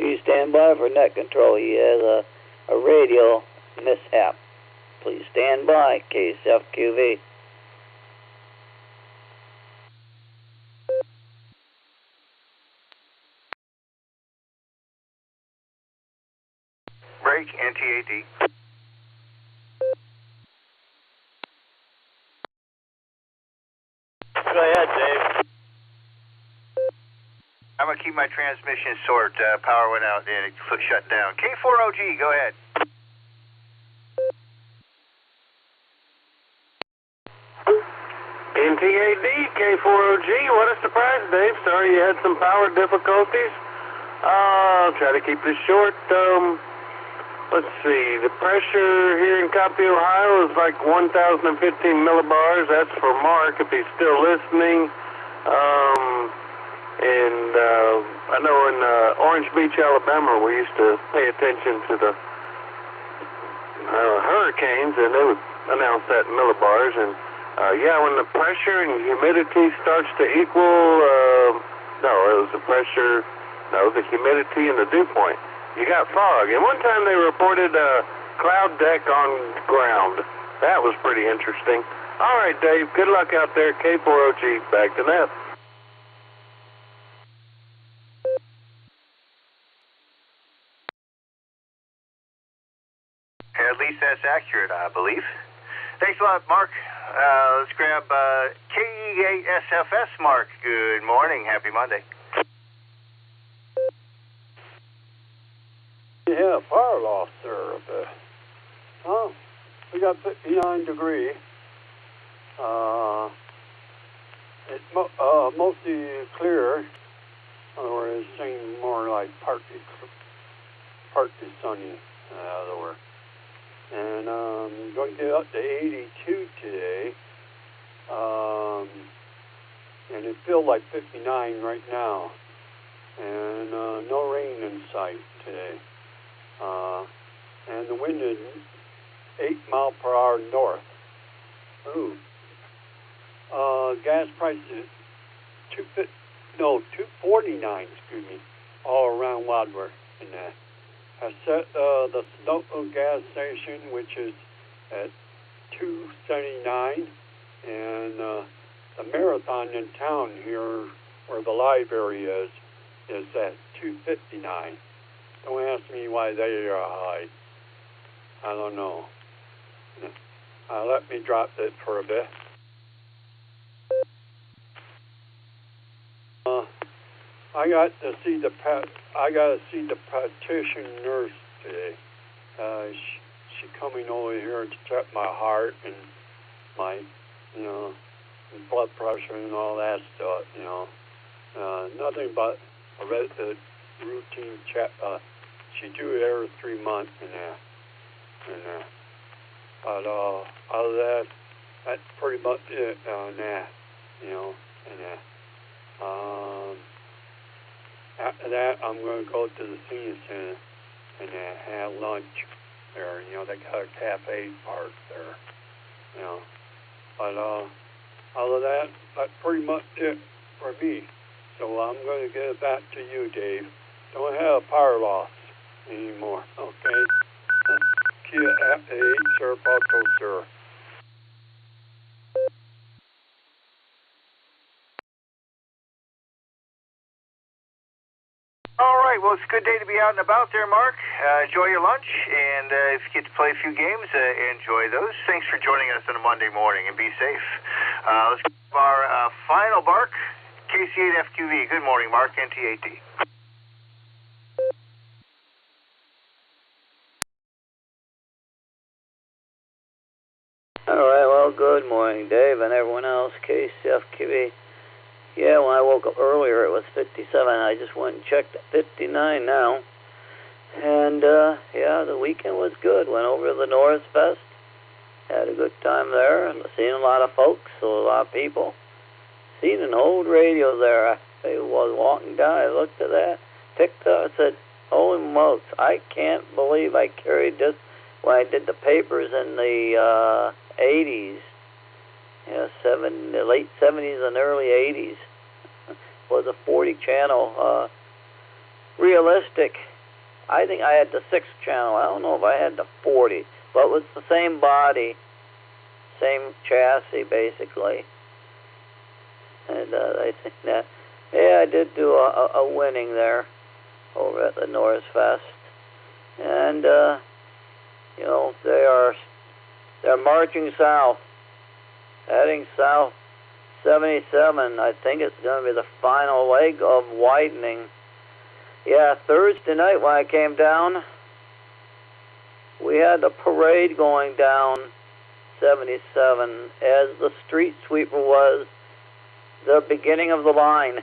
Please stand by for net control. He has a radio mishap. Please stand by, KCFQV. Break, NTAD. Go ahead, Dave. I'm going to keep my transmission short. Power went out and it shut down. K4OG, go ahead. NTAD, K4OG, what a surprise, Dave. Sorry you had some power difficulties. I'll try to keep this short. Let's see, the pressure here in Copiah, Ohio is like 1,015 millibars. That's for Mark, if he's still listening. I know in Orange Beach, Alabama, we used to pay attention to the hurricanes, and they would announce that in millibars. And when the pressure and humidity starts to equal, the humidity and the dew point. You got fog. And one time they reported a cloud deck on ground. That was pretty interesting. All right, Dave, good luck out there. K4OG, back to net. At least that's accurate, I believe. Thanks a lot, Mark. Let's grab KE8SFS, Mark. Good morning. Happy Monday. Yeah, power loss there. We got 59 degrees. It's mostly clear, or it seems more like partly sunny, in other words. And going to get up to 82 today. And it feels like 59 right now. And no rain in sight today. And the wind is 8 miles per hour north. Ooh. Gas prices $2.49, excuse me, all around Wadsworth and that. I set the Sunoco gas station, which is at $2.79, and the Marathon in town here, where the library is at $2.59. Don't ask me why they are high. I don't know. Let me drop it for a bit. I got to see the practitioner nurse today. She coming over here to check my heart and my, blood pressure and all that stuff. Nothing but a routine check. She do it every 3 months and that. But other than that, that's pretty much it on that. After that, I'm going to go to the senior center and have lunch there. They got a cafe part there. But other than that, that's pretty much it for me. So I'm going to get it back to you, Dave. Don't have power loss anymore, okay? Kia F8, Sir Pato, sir. All right, well, it's a good day to be out and about there, Mark. Enjoy your lunch, and if you get to play a few games, enjoy those. Thanks for joining us on a Monday morning, and be safe. Let's get our final Mark, KC8FQV. Good morning, Mark, NT8D. All right, well, good morning, Dave, and everyone else, KCFQV. Yeah, when I woke up earlier, it was 57. I just went and checked at 59 now. And, the weekend was good. Went over to the North Fest. Had a good time there. Seen a lot of folks, a lot of people. Seen an old radio there. I was walking down. I looked at that, picked up, I said, holy smokes, I can't believe I carried this when I did the papers in the 80s. The late 70s and early 80s. Was a 40 channel realistic I think I had the 6 channel. I don't know if I had the 40, but it was the same body, same chassis basically. And I think that, yeah, I did do a winning there over at the Norris Fest. And, you know, they're marching south, heading south. 77, I think it's going to be the final leg of widening. Yeah, Thursday night when I came down, we had the parade going down 77 as the street sweeper was the beginning of the line.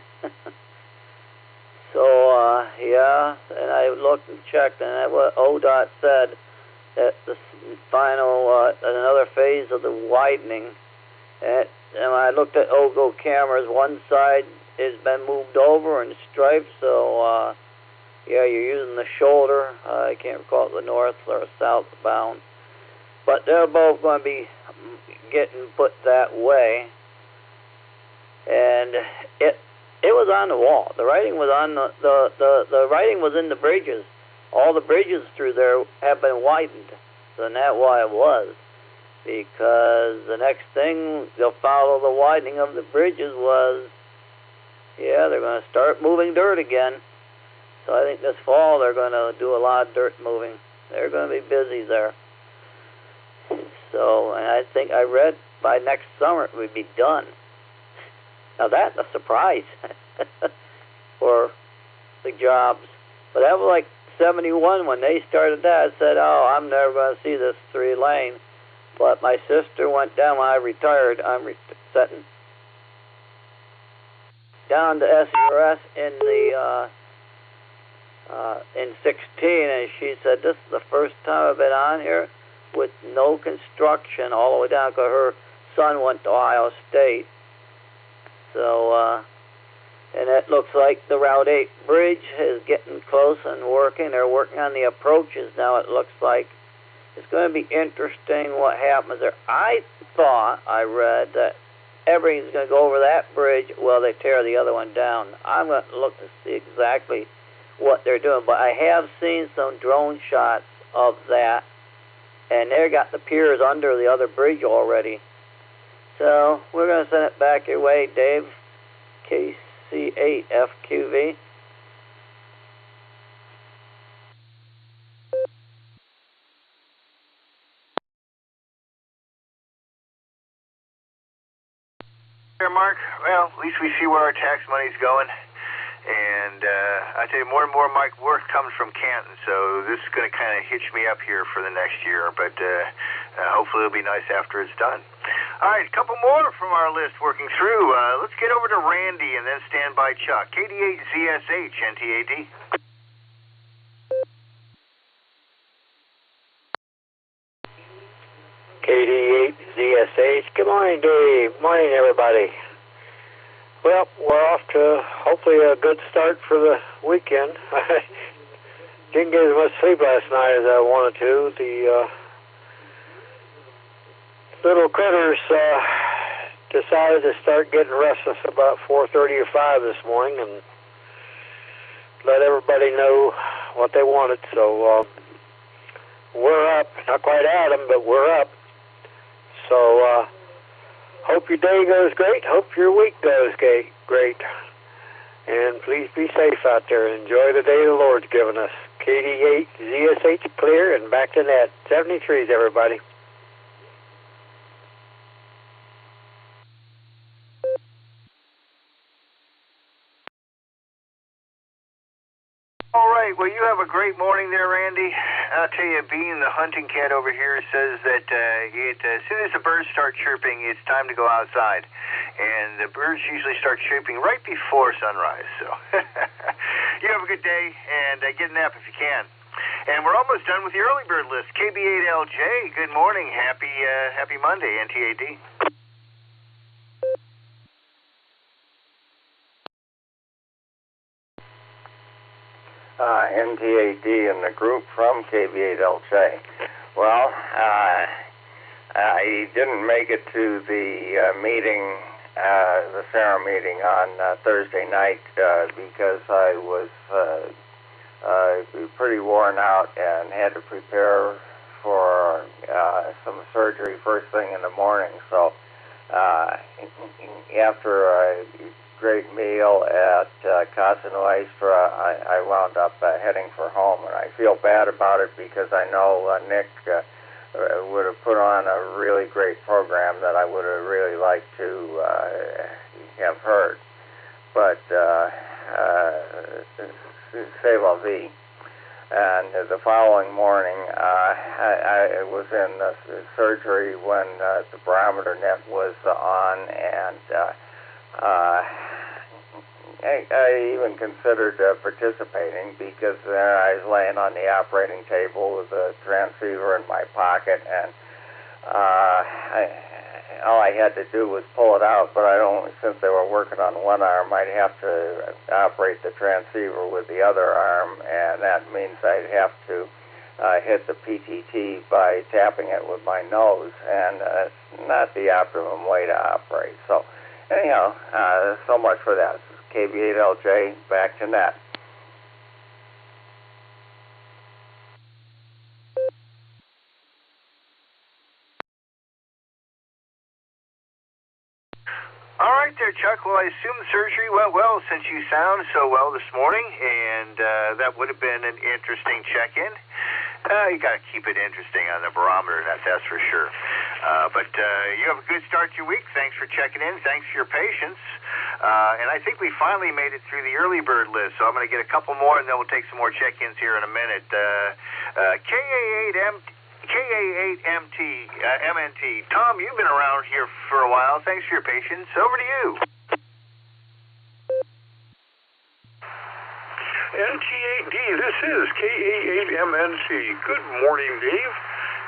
So, yeah, and I looked and checked, and that what ODOT said, that the final, another phase of the widening. And when I looked at OGO cameras, one side has been moved over and striped, so, yeah, you're using the shoulder. I can't recall if the north or southbound. But they're both going to be getting put that way. And it was on the wall. The writing was on the writing was in the bridges. All the bridges through there have been widened. So that's why it was. Because the next thing they'll follow the widening of the bridges was, yeah, they're going to start moving dirt again. So I think this fall they're going to do a lot of dirt moving. They're going to be busy there. So, and I think I read by next summer it would be done. Now that's a surprise for the jobs. But that was like 71 when they started that. I said, oh, I'm never going to see this 3-lane. But my sister went down when I retired. I'm setting down to SRS in the in 16, and she said this is the first time I've been on here with no construction all the way down because her son went to Ohio State. So, and it looks like the Route 8 bridge is getting close and working. They're working on the approaches now, it looks like. It's going to be interesting what happens there. I thought, I read, that everything's going to go over that bridge while they tear the other one down. I'm going to look to see exactly what they're doing. But I have seen some drone shots of that, and they got the piers under the other bridge already. So we're going to send it back your way, Dave, KC8FQV. There, Mark. Well, at least we see where our tax money's going. And I tell you, more and more my work comes from Canton, so this is going to kind of hitch me up here for the next year. But hopefully it'll be nice after it's done. All right, a couple more from our list working through. Let's get over to Randy and then stand by Chuck. KD8ZSH, NTAD. KD8ZSH. Good morning, Dave. Morning, everybody. Well, we're off to hopefully a good start for the weekend. I didn't get as much sleep last night as I wanted to. The little critters decided to start getting restless about 4:30 or 5 this morning and let everybody know what they wanted. So we're up. Not quite at them, but we're up. So hope your day goes great. Hope your week goes great. And please be safe out there. Enjoy the day the Lord's given us. KD8ZSH clear and back to net. 73s, everybody. All right, well, you have a great morning there, Randy. I'll tell you, being the hunting cat over here says that as soon as the birds start chirping, it's time to go outside. And the birds usually start chirping right before sunrise. So you have a good day, and get a nap if you can. And we're almost done with the early bird list. KB8LJ, good morning. Happy Monday, NTAD. NTAD and the group from KB8LJ. Well, I didn't make it to the meeting, the Sarah meeting on Thursday night because I was pretty worn out and had to prepare for some surgery first thing in the morning. So after a great meal at Casa Nuestra, I wound up heading for home, and I feel bad about it because I know Nick would have put on a really great program that I would have really liked to have heard. But c'est la vie. And the following morning, I was in surgery when the Barometer Net was on, and I even considered participating because I was laying on the operating table with a transceiver in my pocket, and all I had to do was pull it out, but since they were working on one arm, I'd have to operate the transceiver with the other arm, and that means I'd have to hit the PTT by tapping it with my nose, and it's not the optimum way to operate. So anyhow, so much for that. This is KB8LJ, back to net. All right there, Chuck. Well, I assume the surgery went well since you sound so well this morning, and that would have been an interesting check-in. You got to keep it interesting on the Barometer Net, that's for sure. But you have a good start to your week. Thanks for checking in. Thanks for your patience. And I think we finally made it through the early bird list, so I'm going to get a couple more, and then we'll take some more check-ins here in a minute. KA8MNT. Tom, you've been around here for a while. Thanks for your patience. Over to you. NT8D, this is KA8MNT. Good morning, Dave.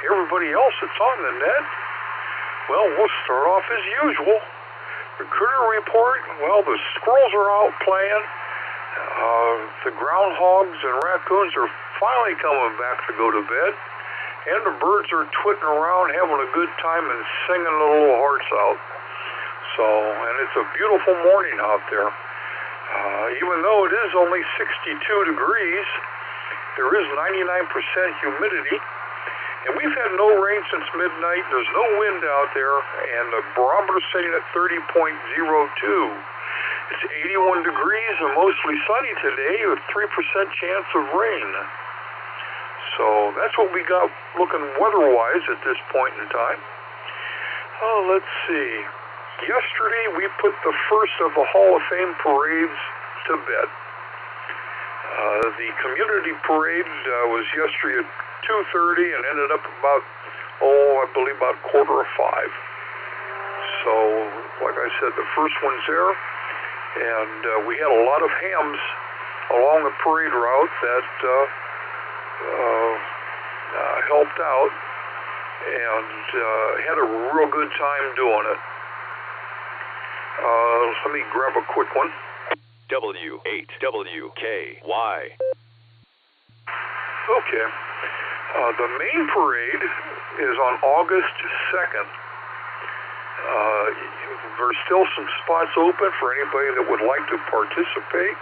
Everybody else that's on the net. Well, we'll start off as usual. Recruiter report. Well, the squirrels are out playing. The groundhogs and raccoons are finally coming back to go to bed. And the birds are twitting around, having a good time and singing their little hearts out. So, and it's a beautiful morning out there. Even though it is only 62 degrees, there is 99% humidity. And we've had no rain since midnight. There's no wind out there, and the barometer's sitting at 30.02. It's 81 degrees and mostly sunny today with 3% chance of rain. So that's what we got looking weather-wise at this point in time. Oh, let's see. Yesterday we put the first of the Hall of Fame parades to bed. The community parade was yesterday at 2:30 and ended up about, I believe about 4:45. So, like I said, the first one's there, and we had a lot of hams along the parade route that helped out and had a real good time doing it. Let me grab a quick one. W8WKY. Okay. The main parade is on August 2nd. There's still some spots open for anybody that would like to participate.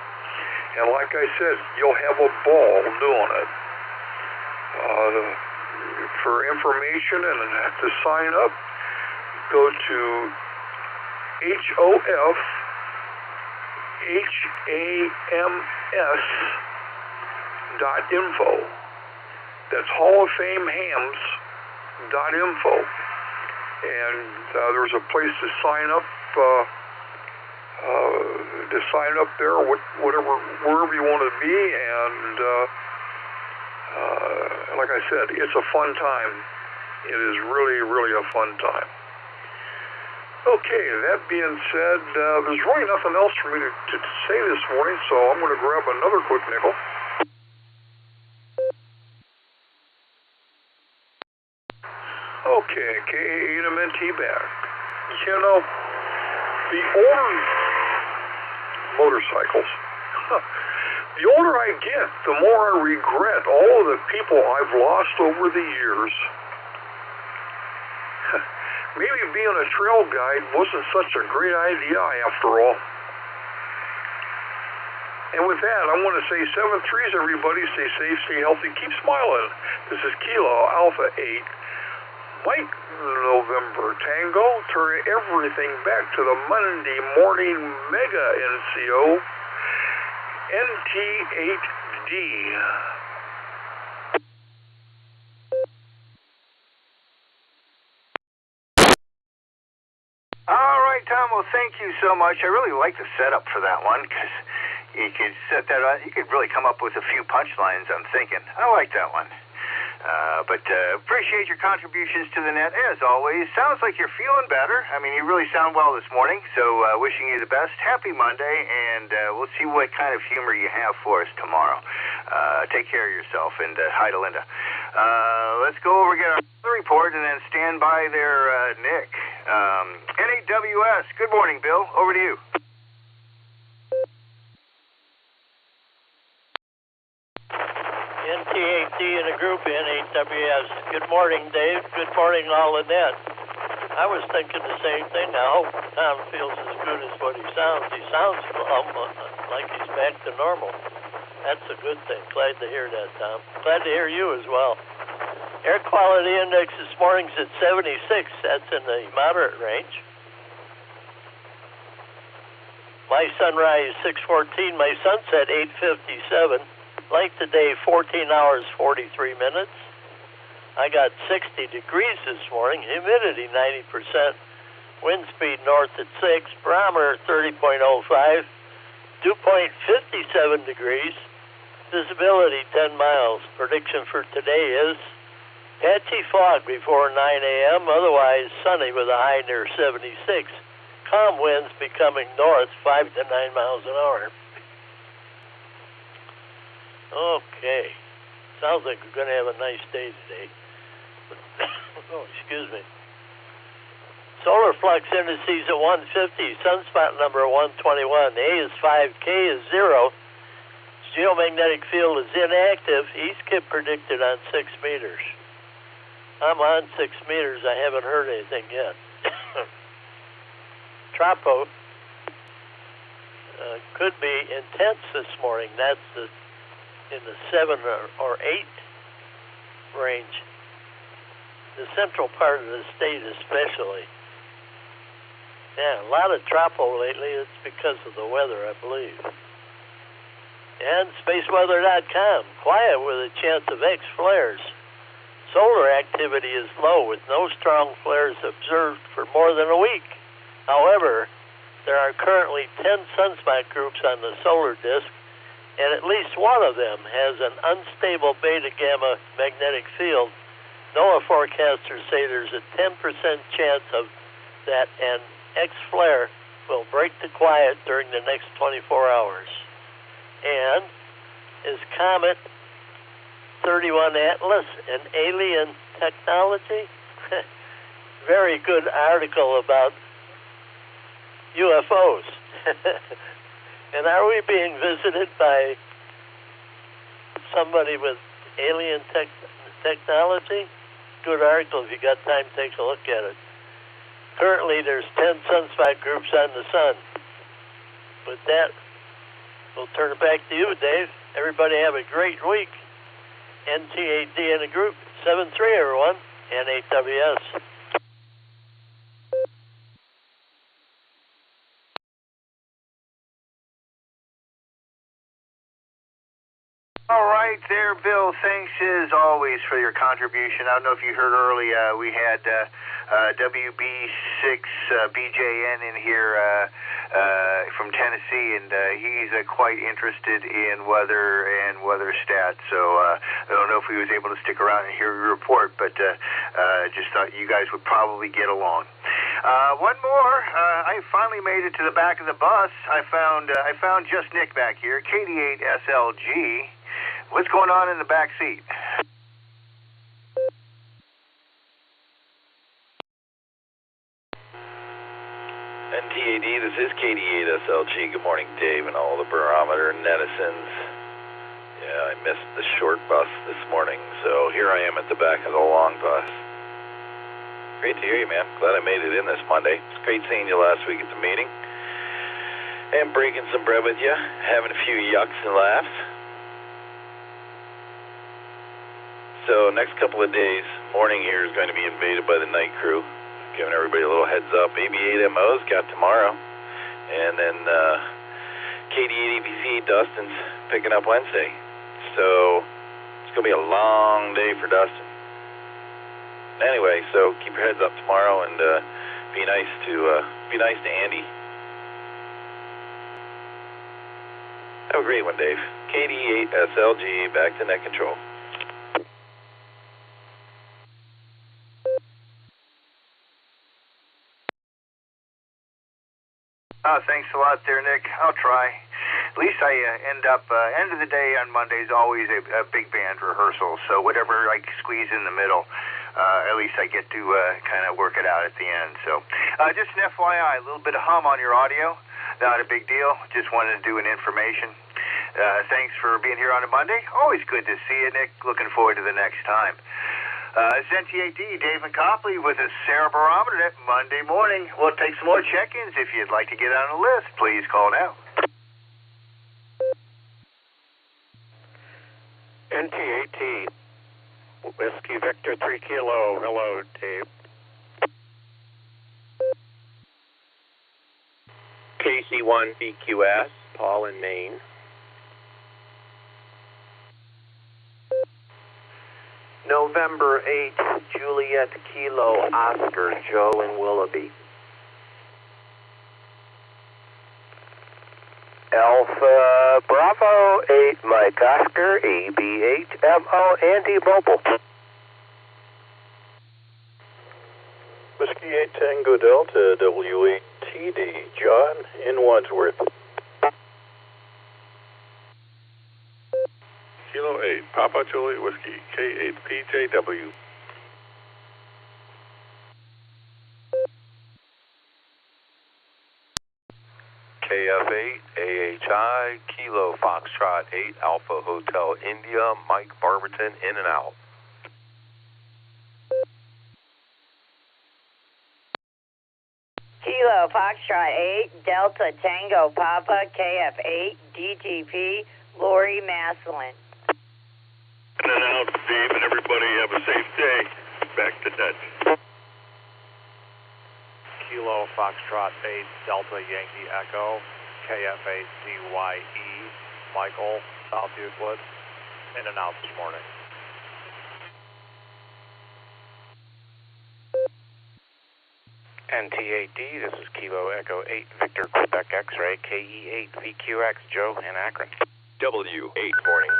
And like I said, you'll have a ball doing it. For information and to sign up, go to HOFHAMS.info. That's HallOfFameHams.info. And there's a place to sign up there, wherever you want to be, and like I said, it's a fun time. It is really, really a fun time. Okay, that being said, there's really nothing else for me to say this morning, so I'm going to grab another quick nickel. Okay, K8MNT back. You know, the older motorcycles, the older I get, the more I regret all of the people I've lost over the years. Maybe being a trail guide wasn't such a great idea after all. And with that, I want to say 7-3s, everybody. Stay safe, stay healthy, keep smiling. This is Kilo Alpha 8, Mike November Tango. Turn everything back to the Monday morning Mega NCO, NT8D. All right, Tom. Well, thank you so much. I really like the setup for that one because you could set that up. You could really come up with a few punchlines, I'm thinking. I like that one. But appreciate your contributions to the net, as always. Sounds like you're feeling better. I mean, you really sound well this morning, so wishing you the best. Happy Monday, and we'll see what kind of humor you have for us tomorrow. Take care of yourself, and hi to Linda. Let's go over and get our report, and then stand by there, Nick. NAWS, good morning, Bill. Over to you. NT8D in a group, NAWS. Good morning, Dave. Good morning, all the net. I was thinking the same thing. I hope Tom feels as good as what he sounds. He sounds like he's back to normal. That's a good thing. Glad to hear that, Tom. Glad to hear you as well. Air quality index this morning's at 76. That's in the moderate range. My sunrise 6:14. My sunset 8:57. Length today 14 hours 43 minutes. I got 60 degrees this morning. Humidity 90%. Wind speed north at 6. Barometer 30.05. Dew point 57 degrees. Visibility 10 miles. Prediction for today is patchy fog before 9 a.m. Otherwise sunny with a high near 76. Calm winds becoming north 5 to 9 miles an hour. Okay. Sounds like we're going to have a nice day today. Oh, excuse me. Solar flux indices at 150. Sunspot number 121. A is 5. K is 0. Geomagnetic field is inactive. East kip predicted on 6 meters. I'm on 6 meters. I haven't heard anything yet. Tropo could be intense this morning. That's in the 7 or 8 range. The central part of the state especially. Yeah, a lot of tropo lately. It's because of the weather, I believe. And spaceweather.com, quiet with a chance of X flares. Solar activity is low with no strong flares observed for more than a week. However, there are currently 10 sunspot groups on the solar disk, and at least one of them has an unstable beta-gamma magnetic field. NOAA forecasters say there's a 10% chance of that an X flare will break the quiet during the next 24 hours. And is Comet 31 Atlas an alien technology? Very good article about UFOs. And are we being visited by somebody with alien technology? Good article. If you got time, take a look at it. Currently, there's 10 sunspot groups on the sun. With that, we'll turn it back to you, Dave. Everybody have a great week. NT8D in a group. 7-3, everyone. NAWS. All right there, Bill. Thanks as always for your contribution. I don't know if you heard early, we had WB6 BJN in here from Tennessee, and he's quite interested in weather and weather stats. So I don't know if he was able to stick around and hear your report, but just thought you guys would probably get along. One more. I finally made it to the back of the bus. I found just Nick back here, KD8SLG. What's going on in the back seat? NT8D, this is KD8SLG. Good morning, Dave, and all the Barometer netizens. Yeah, I missed the short bus this morning, so here I am at the back of the long bus. Great to hear you, man. Glad I made it in this Monday. It's great seeing you last week at the meeting. and breaking some bread with you, having a few yucks and laughs. So next couple of days, morning here is going to be invaded by the night crew, giving everybody a little heads up. AB8MO's got tomorrow, and then KD8ABC Dustin's picking up Wednesday. So it's going to be a long day for Dustin. Anyway, so keep your heads up tomorrow and be nice to Andy. Have a great one, Dave. KD8SLG, back to net control. Thanks a lot there, Nick. I'll try. At least I end of the day on Monday is always a big band rehearsal, so whatever I squeeze in the middle, at least I get to kind of work it out at the end. So just an FYI, a little bit of hum on your audio. Not a big deal. Just wanted to do an information. Thanks for being here on a Monday. Always good to see you, Nick. Looking forward to the next time. It's NTAD, Dave and Copley with a Sarah Barometer Net Monday morning. We'll take some more check-ins. If you'd like to get on the list, please call now. NTAD, Whiskey Victor 3 Kilo. Hello, Dave. KC1 BQS, Paul in Maine. November 8th, Juliet Kilo Oscar, Joe in Willoughby. Alpha Bravo 8 Mike Oscar, AB8MO Andy Mobile. Whiskey 8 Tango Delta, W8TD, John in Wadsworth. Kilo 8, Papa Juliet Whiskey, K8PJW. KF8, AHI, Kilo Foxtrot 8, Alpha Hotel India, Mike Barberton in and out. Kilo Foxtrot 8, Delta Tango Papa, KF8, DTP, Lori Maslin. In and out, Dave, and everybody have a safe day. Back to net. Kilo Foxtrot 8, Delta Yankee Echo, KF8 DYE, Michael, South Euclid, in and out this morning. NTAD, this is Kilo Echo 8, Victor Quebec X-Ray, KE8 VQX, Joe in Akron. W8 morning.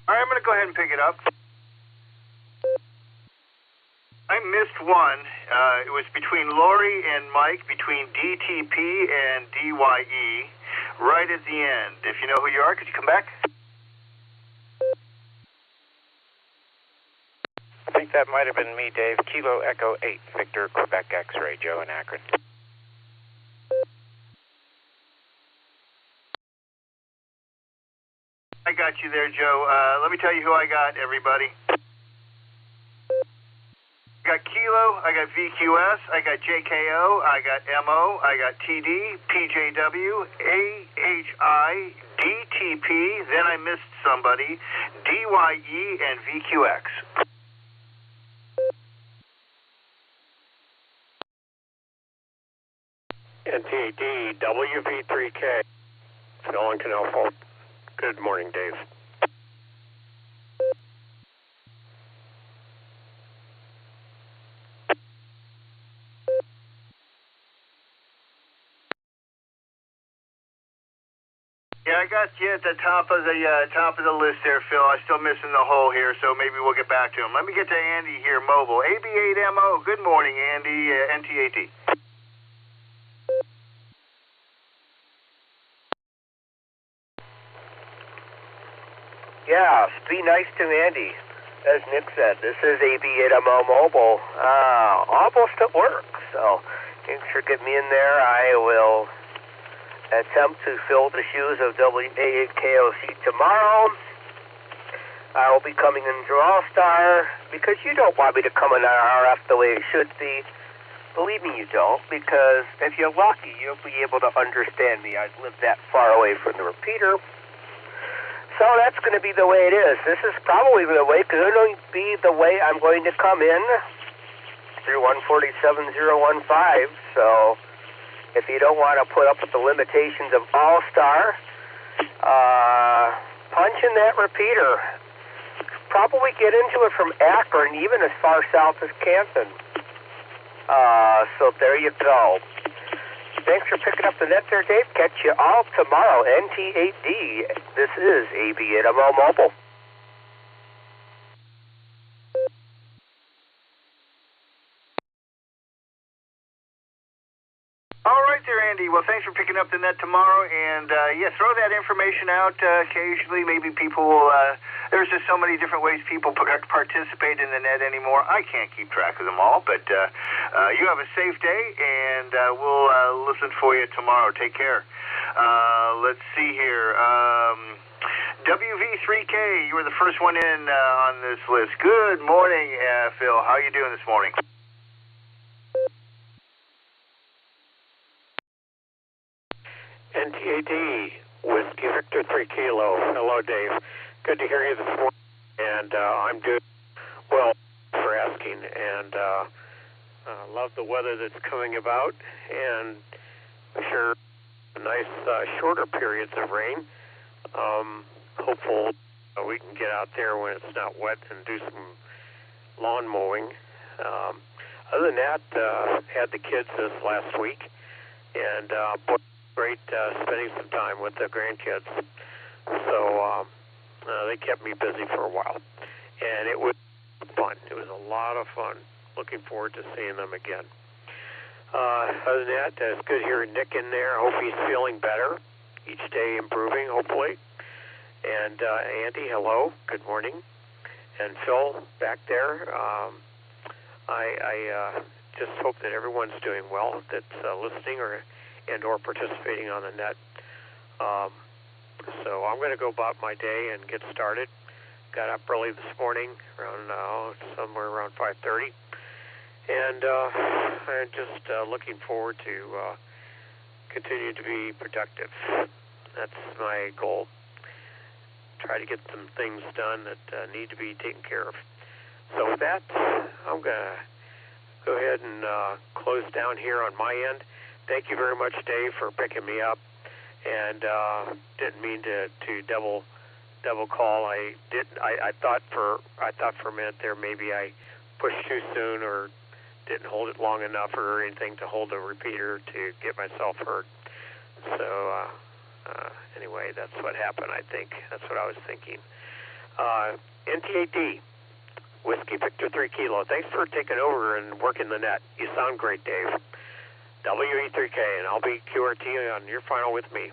All right, I'm going to go ahead and pick it up. I missed one. It was between Lori and Mike, between DTP and DYE, right at the end. If you know who you are, could you come back? I think that might have been me, Dave. Kilo Echo 8, Victor Quebec X-Ray, Joe in Akron. I got you there, Joe. Let me tell you who I got, everybody. I got Kilo, I got VQS, I got JKO, I got MO, I got TD, PJW, AHI, DTP, then I missed somebody, DYE, and VQX. NTAD, WV3K, Phil and Canal. Good morning, Dave. Yeah, I got you at the top of the list there, Phil. I'm still missing the hole here, so maybe we'll get back to him. Let me get to Andy here, mobile. AB8MO. Good morning, Andy. NTAT. Yeah, be nice to Andy. As Nick said, this is AB8MO Mobile. Almost at work, so thanks for getting me in there. I will attempt to fill the shoes of WA8KOC tomorrow. I will be coming in through Allstar because you don't want me to come in RF the way it should be. Believe me, you don't, because if you're lucky, you'll be able to understand me. I live that far away from the repeater. So that's going to be the way it is. This is probably the way, going to be the way I'm going to come in through 147015. So if you don't want to put up with the limitations of Allstar, punch in that repeater. Probably get into it from Akron, even as far south as Canton. So there you go. Thanks for picking up the net there, Dave. Catch you all tomorrow. NT8D. This is AB Itamo Mobile. All right there, Andy. Well, thanks for picking up the net tomorrow. And, yeah, throw that information out occasionally. Maybe people will... there's just so many different ways people participate in the net anymore. I can't keep track of them all. But you have a safe day, and we'll listen for you tomorrow. Take care. Let's see here. WV3K, you were the first one in on this list. Good morning, Phil. How are you doing this morning? NTAD, Whiskey Victor 3 Kilo. Hello, Dave. Good to hear you this morning, and I'm doing well for asking, and love the weather that's coming about, and sure, nice shorter periods of rain. Hopeful we can get out there when it's not wet and do some lawn mowing. Other than that, had the kids this last week, and great spending some time with the grandkids. So they kept me busy for a while, and it was fun. It was a lot of fun. Looking forward to seeing them again. Other than that, it's good hearing Nick in there. I hope he's feeling better. Each day improving, hopefully. And Andy, hello. Good morning. And Phil, back there. I just hope that everyone's doing well, that's listening or participating on the net. So I'm going to go about my day and get started. Got up early this morning, around somewhere around 5:30, and I'm just looking forward to continue to be productive. That's my goal. Try to get some things done that need to be taken care of. So with that, I'm going to go ahead and close down here on my end. Thank you very much, Dave, for picking me up, and didn't mean to double call. I thought for a minute there maybe I pushed too soon or didn't hold it long enough or anything to hold a repeater to get myself heard. So anyway, that's what happened. I think that's what I was thinking. NT8D, Whiskey Victor 3 Kilo. Thanks for taking over and working the net. You sound great, Dave. WE3K, and I'll be QRT on your final with me.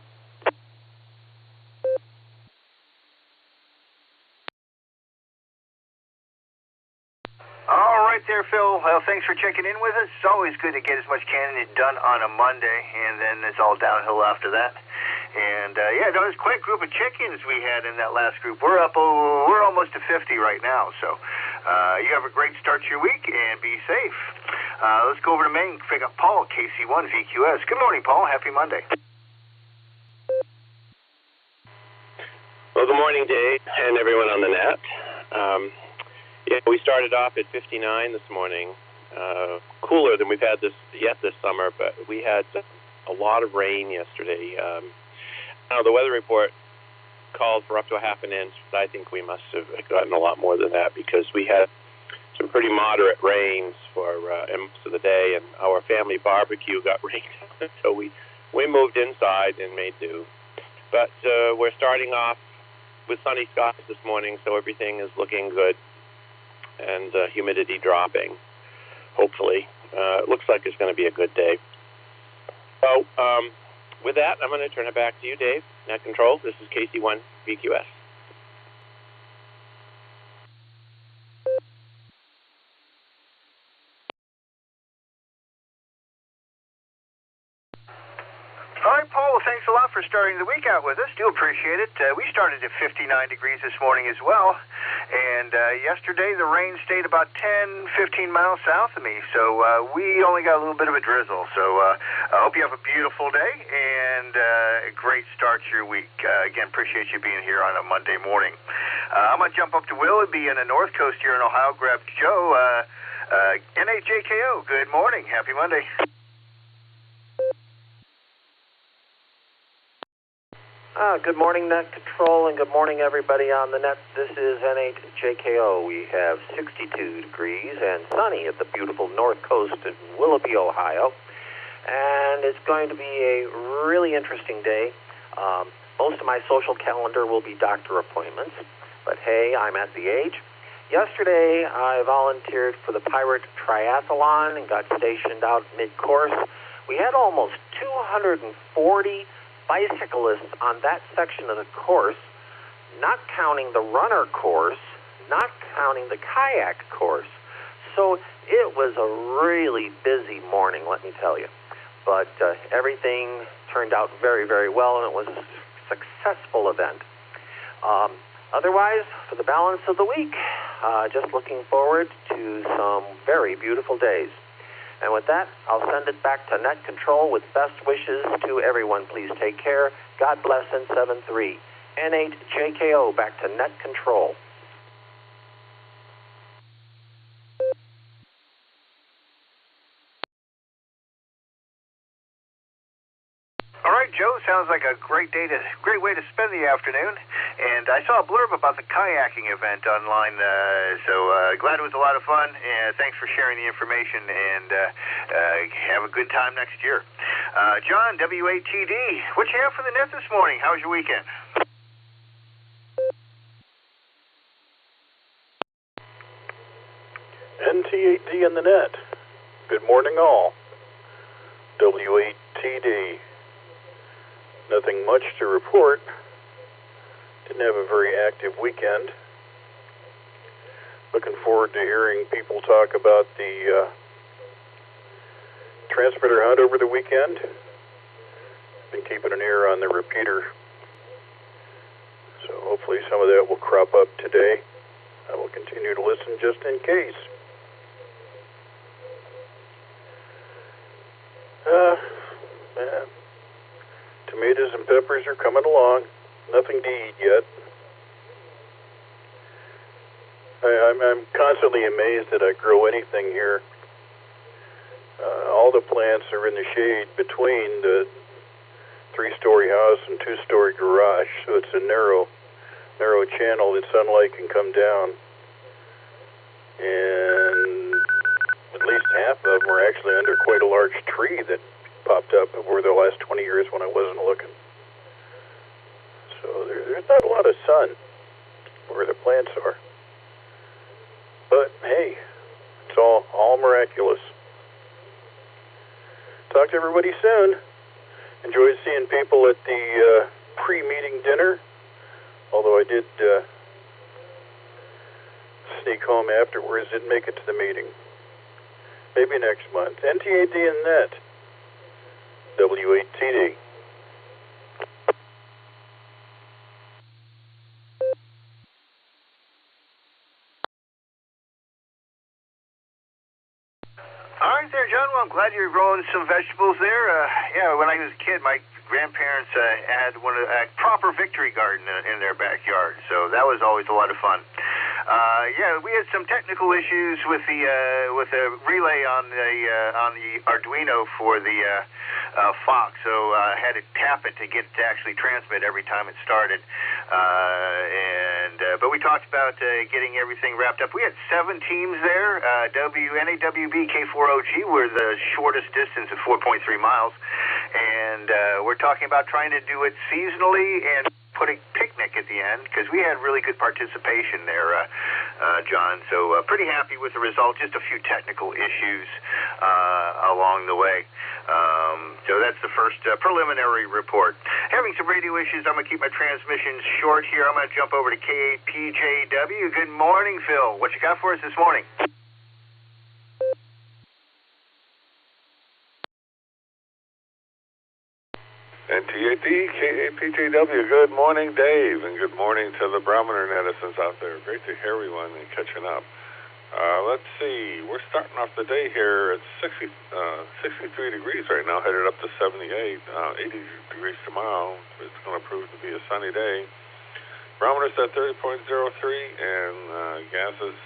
All right there, Phil. Well, thanks for checking in with us. It's always good to get as much canning done on a Monday, and then it's all downhill after that. And, yeah, that was quite a group of chickens we had in that last group. We're almost to 50 right now, so you have a great start to your week, and be safe. Let's go over to Maine, pick up Paul, KC1 VQS. Good morning, Paul. Happy Monday. Well, good morning, Dave, and everyone on the net. Yeah, we started off at 59 this morning. Cooler than we've had this summer, but we had a lot of rain yesterday. The weather report called for up to a half an inch, but I think we must have gotten a lot more than that because we had some pretty moderate rains for most of the day, and our family barbecue got rained on, so we moved inside and made do. But we're starting off with sunny skies this morning, so everything is looking good, and humidity dropping, hopefully. It looks like it's going to be a good day. So with that, I'm going to turn it back to you, Dave. Net Control, this is KC1 VQS. All right, Paul, well, thanks a lot for starting the week out with us. Do appreciate it. We started at 59 degrees this morning as well. And yesterday, the rain stayed about 10, 15 miles south of me. So we only got a little bit of a drizzle. So I hope you have a beautiful day and a great start to your week. Again, appreciate you being here on a Monday morning. I'm going to jump up to Willoughby in the North Coast here in Ohio. Grab Joe. NHJKO, good morning. Happy Monday. Good morning, Net Control, and good morning, everybody on the net. This is NHJKO. We have 62 degrees and sunny at the beautiful North Coast in Willoughby, Ohio. And it's going to be a really interesting day. Most of my social calendar will be doctor appointments, but hey, I'm at the age. Yesterday, I volunteered for the Pirate Triathlon and got stationed out mid-course. We had almost 240 bicyclists on that section of the course, not counting the runner course, not counting the kayak course. So it was a really busy morning, let me tell you. But everything turned out very, very well, and it was a successful event. Otherwise, for the balance of the week, just looking forward to some very beautiful days. And with that, I'll send it back to Net Control with best wishes to everyone. Please take care. God bless and 7-3. NHJKO back to Net Control. All right, Joe, sounds like a great way to spend the afternoon. And I saw a blurb about the kayaking event online, so glad it was a lot of fun. And thanks for sharing the information, and have a good time next year. John, W8TD, what you have for the net this morning? How was your weekend? NT8D in the net. Good morning, all. W8TD. Nothing much to report. Didn't have a very active weekend. Looking forward to hearing people talk about the transmitter hunt over the weekend. Been keeping an ear on the repeater. So hopefully some of that will crop up today. I will continue to listen just in case. Tomatoes and peppers are coming along. Nothing to eat yet. I'm constantly amazed that I grow anything here. All the plants are in the shade between the 3-story house and 2-story garage, so it's a narrow channel that sunlight can come down. And at least half of them are actually under quite a large tree that popped up over the last 20 years when I wasn't looking. So there's not a lot of sun where the plants are. But hey, it's all miraculous. Talk to everybody soon. Enjoyed seeing people at the pre-meeting dinner, although I did sneak home afterwards, didn't make it to the meeting. Maybe next month. NT8D and Net. W8TD. All right there, John. Well, I'm glad you're growing some vegetables there. When I was a kid, my grandparents had a proper victory garden in their backyard, so that was always a lot of fun. We had some technical issues with the relay on the Arduino for the Fox, so I had to tap it to get it to actually transmit every time it started. But we talked about getting everything wrapped up. We had 7 teams there. NAWB K4OG were the shortest distance at 4.3 miles, and we're talking about trying to do it seasonally and put a picnic at the end, because we had really good participation there, John. So pretty happy with the result. Just a few technical issues along the way. So that's the first preliminary report. Having some radio issues, I'm going to keep my transmissions short here. I'm going to jump over to KPJW. Good morning, Phil. What you got for us this morning? NTAD, KAPJW, good morning, Dave, and good morning to the Barometer Netizens out there. Great to hear everyone and catching up. Let's see, we're starting off the day here at 63 degrees right now, headed up to 78, 80 degrees tomorrow. It's going to prove to be a sunny day. Barometer's at 30.03, and gases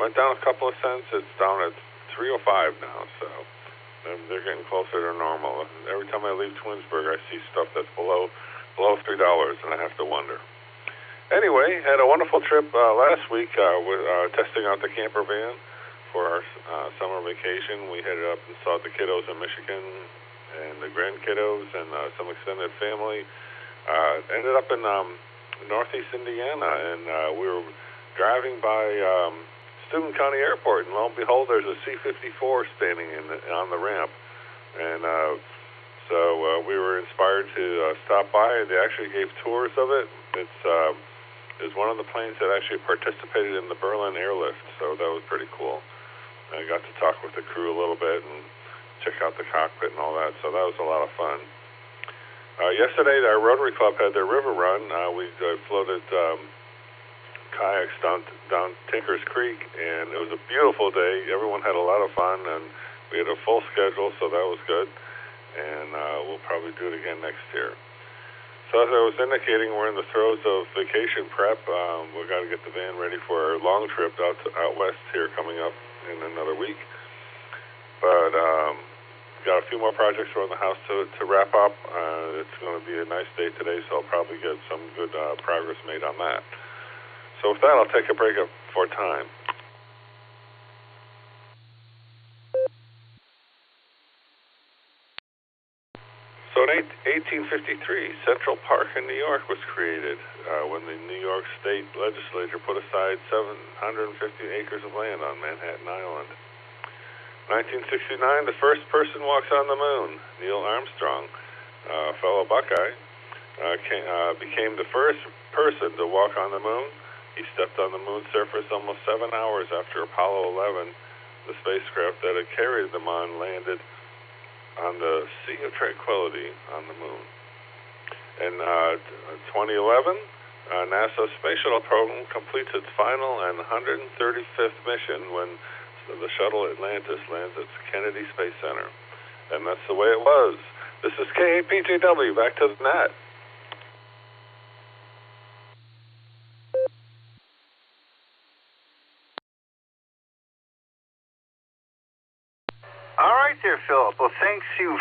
went down a couple of cents. It's down at 305 now, so they're getting closer to normal. Every time I leave Twinsburg, I see stuff that's below $3, and I have to wonder. Anyway, had a wonderful trip last week with testing out the camper van for our summer vacation. We headed up and saw the kiddos in Michigan and the grandkiddos and some extended family. Ended up in northeast Indiana, and we were driving by Steuben County Airport, and lo and behold, there's a C-54 standing on the ramp. And so we were inspired to stop by, and they actually gave tours of it. It's one of the planes that actually participated in the Berlin airlift, so that was pretty cool. I got to talk with the crew a little bit and check out the cockpit and all that, so that was a lot of fun. Yesterday, our Rotary Club had their river run. We floated kayaks down Tinker's Creek, and it was a beautiful day. Everyone had a lot of fun, and we had a full schedule, so that was good. And we'll probably do it again next year. So as I was indicating, we're in the throes of vacation prep. We've got to get the van ready for our long trip out west here coming up in another week. But got a few more projects around the house to wrap up. It's going to be a nice day today, so I'll probably get some good progress made on that. So with that, I'll take a break up for time. So in 1853, Central Park in New York was created when the New York State Legislature put aside 750 acres of land on Manhattan Island. 1969, the first person walks on the moon. Neil Armstrong, a fellow Buckeye, became the first person to walk on the moon. He stepped on the moon's surface almost 7 hours after Apollo 11, the spacecraft that had carried them on, landed on the Sea of Tranquility on the moon. In 2011, NASA's Space Shuttle program completes its final and 135th mission when the shuttle Atlantis lands at Kennedy Space Center. And that's the way it was. This is KAPJW, back to the net. All right there, Philip. Well, thank you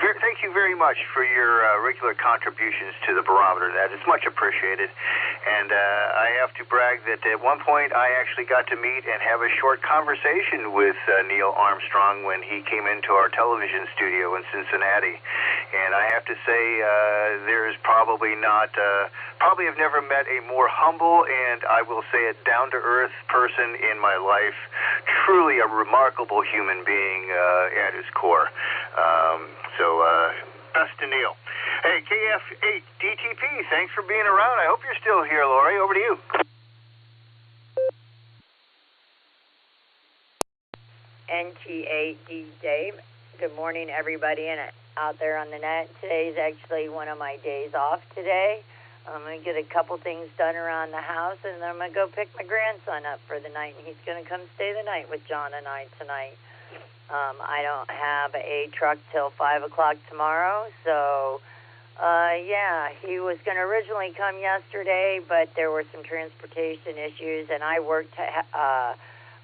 very much for your regular contributions to the Barometer Net. It's much appreciated. And I have to brag that at one point I actually got to meet and have a short conversation with Neil Armstrong when he came into our television studio in Cincinnati. And I have to say there's probably have never met a more humble and, I will say, a down-to-earth person in my life. Truly a remarkable human being at his core. Best to Neil. Hey, KF8 DTP, thanks for being around. I hope you're still here, Lori. Over to you. NT8D Dave. Good morning, everybody out there on the net. Today's actually one of my days off today. I'm going to get a couple things done around the house, and then I'm going to go pick my grandson up for the night, and he's going to come stay the night with John and I tonight. I don't have a truck till 5 o'clock tomorrow, so, he was going to originally come yesterday, but there were some transportation issues, and I worked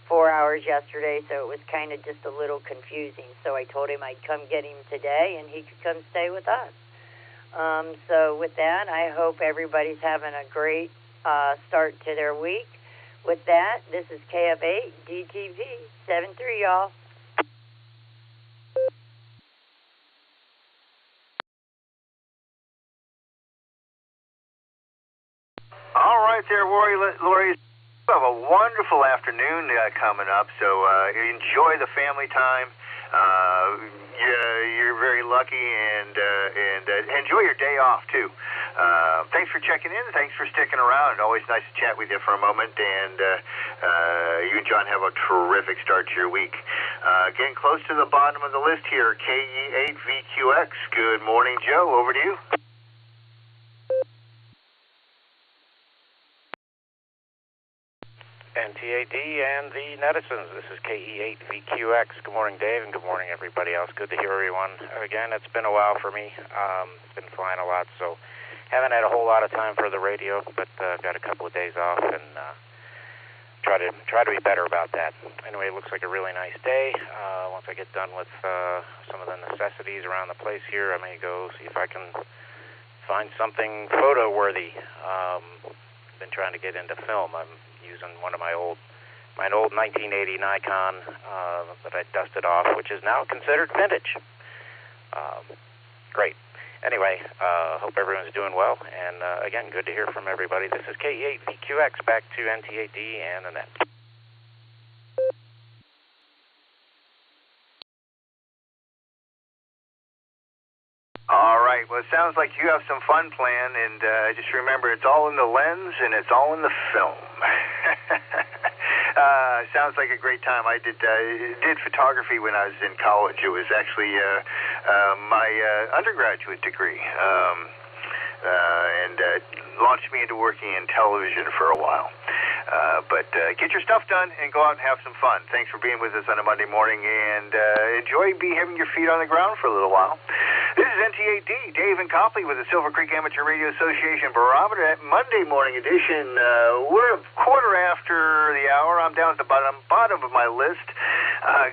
4 hours yesterday, so it was kind of just a little confusing. So I told him I'd come get him today, and he could come stay with us. So with that, I hope everybody's having a great start to their week. With that, this is KF8 DTV 73, y'all. All right there, Lori. You have a wonderful afternoon coming up, so enjoy the family time. You're very lucky, and enjoy your day off, too. Thanks for checking in. Thanks for sticking around. Always nice to chat with you for a moment, and you and John have a terrific start to your week. Getting close to the bottom of the list here, KE8VQX. Good morning, Joe. Over to you. NTAD and the Netizens. This is KE8VQX. Good morning, Dave, and good morning, everybody else. Good to hear everyone. Again, it's been a while for me. Been flying a lot, so haven't had a whole lot of time for the radio, but got a couple of days off and try to be better about that. Anyway, it looks like a really nice day. Once I get done with some of the necessities around the place here, I may go see if I can find something photo-worthy. Been trying to get into film. I'm using one of my old 1980 Nikon that I dusted off, which is now considered vintage. Great. Anyway, hope everyone's doing well, and again, good to hear from everybody. This is KE8VQX, back to NTAD and the net. All right, well, it sounds like you have some fun planned, and just remember, it's all in the lens and it's all in the film. Sounds like a great time. I did photography when I was in college. It was actually my undergraduate degree, and launched me into working in television for a while. But get your stuff done and go out and have some fun. Thanks for being with us on a Monday morning, and enjoy having your feet on the ground for a little while. This is NTAD, Dave and Copley with the Silvercreek Amateur Radio Association Barometer Net Monday morning edition. We're a quarter after the hour. I'm down at the bottom of my list.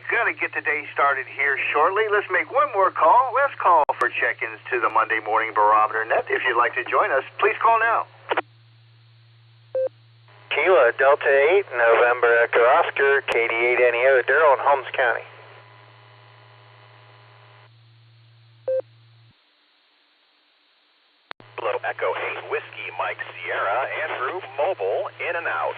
Gonna get the day started here shortly. Let's make one more call. Let's call for check-ins to the Monday morning Barometer Net. If you'd like to join us, please call now. Kilo Delta 8, November Echo Oscar, KD8NEO, Darrell in Holmes County. Hello, Echo 8, Whiskey, Mike, Sierra, Andrew, Mobile, in and out.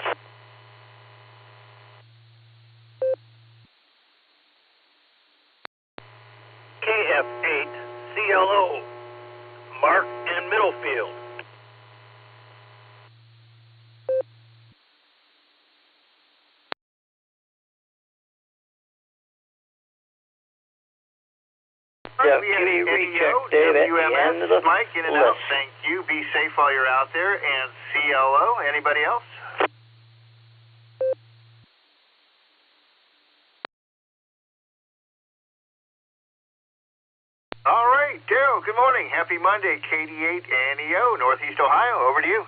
KF8, CLO, Mark in Middlefield. WMS, Mike, in and out. Thank you. Be safe while you're out there. And CLO, anybody else? All right, Daryl, good morning. Happy Monday, KD8NEO, Northeast Ohio. Over to you.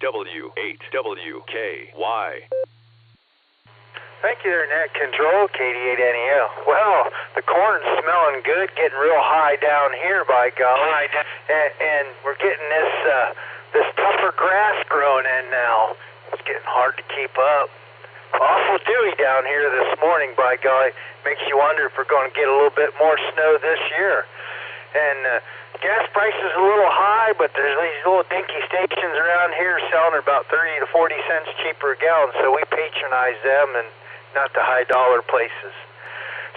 W8WKY. Thank you there, Net Control, KD8NEO. Well, the corn's smelling good, getting real high down here, by golly. And we're getting this tougher grass growing in now. It's getting hard to keep up. Awful dewy down here this morning, by golly. Makes you wonder if we're going to get a little bit more snow this year. And gas prices a little high, but there's these little dinky stations around here selling about 30 to 40 cents cheaper a gallon, so we patronize them and not the high dollar places.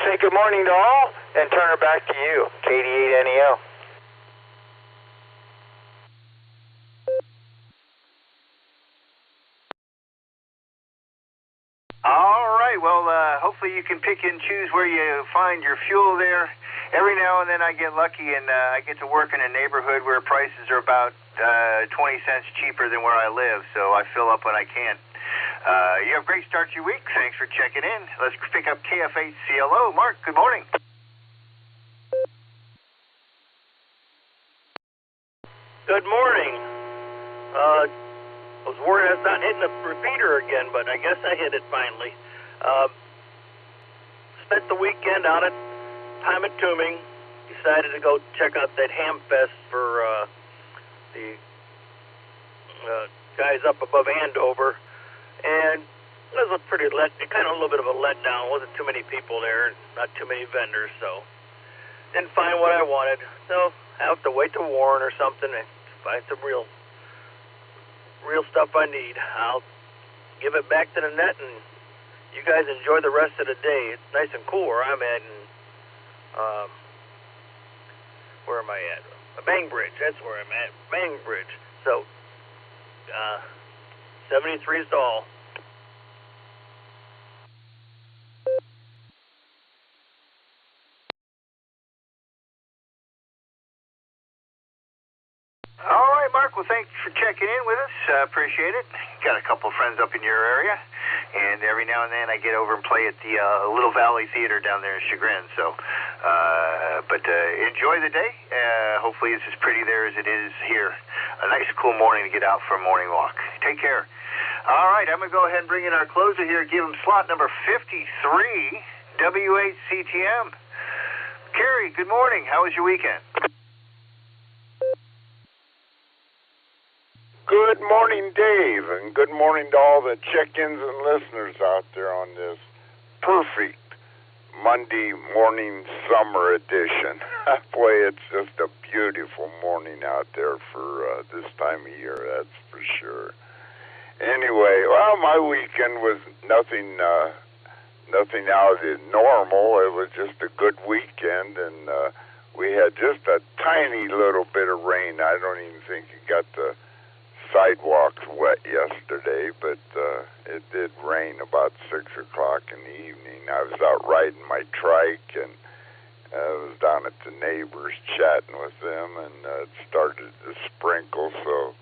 Say good morning to all and turn her back to you, KD8NEO. All right, well, hopefully you can pick and choose where you find your fuel there. Every now and then I get lucky and I get to work in a neighborhood where prices are about 20 cents cheaper than where I live, so I fill up when I can. You have a great start to your week. Thanks for checking in. Let's pick up KF8CLO. Mark, good morning. Good morning. I was worried I was not hitting the repeater again, but I guess I hit it finally. Spent the weekend out at Time at Tooming. Decided to go check out that ham fest for the guys up above Andover. And it was a pretty kind of a little bit of a letdown. Wasn't too many people there, not too many vendors, so didn't find what I wanted. So I have to wait to Warren or something and find some real stuff I need. I'll give it back to the net, and you guys enjoy the rest of the day. It's nice and cool where I'm at, and where am I at? Bangbridge. That's where I'm at. Bangbridge. So 73 is all. All right, Mark. Well, thanks for checking in with us. Appreciate it. Got a couple of friends up in your area, and every now and then I get over and play at the Little Valley Theater down there in Chagrin. So, but enjoy the day. Hopefully it's as pretty there as it is here. A nice, cool morning to get out for a morning walk. Take care. All right, I'm going to go ahead and bring in our closer here. Give him slot number 53, W8CTM. Kerry, good morning. How was your weekend? Good morning, Dave, and good morning to all the check-ins and listeners out there on this perfect Monday morning summer edition. Boy, it's just a beautiful morning out there for this time of year, that's for sure. Anyway, well, my weekend was nothing out of the normal. It was just a good weekend, and we had just a tiny little bit of rain. I don't even think it got the sidewalks wet yesterday, but it did rain about 6 o'clock in the evening. I was out riding my trike, and I was down at the neighbors chatting with them, and it started to sprinkle, so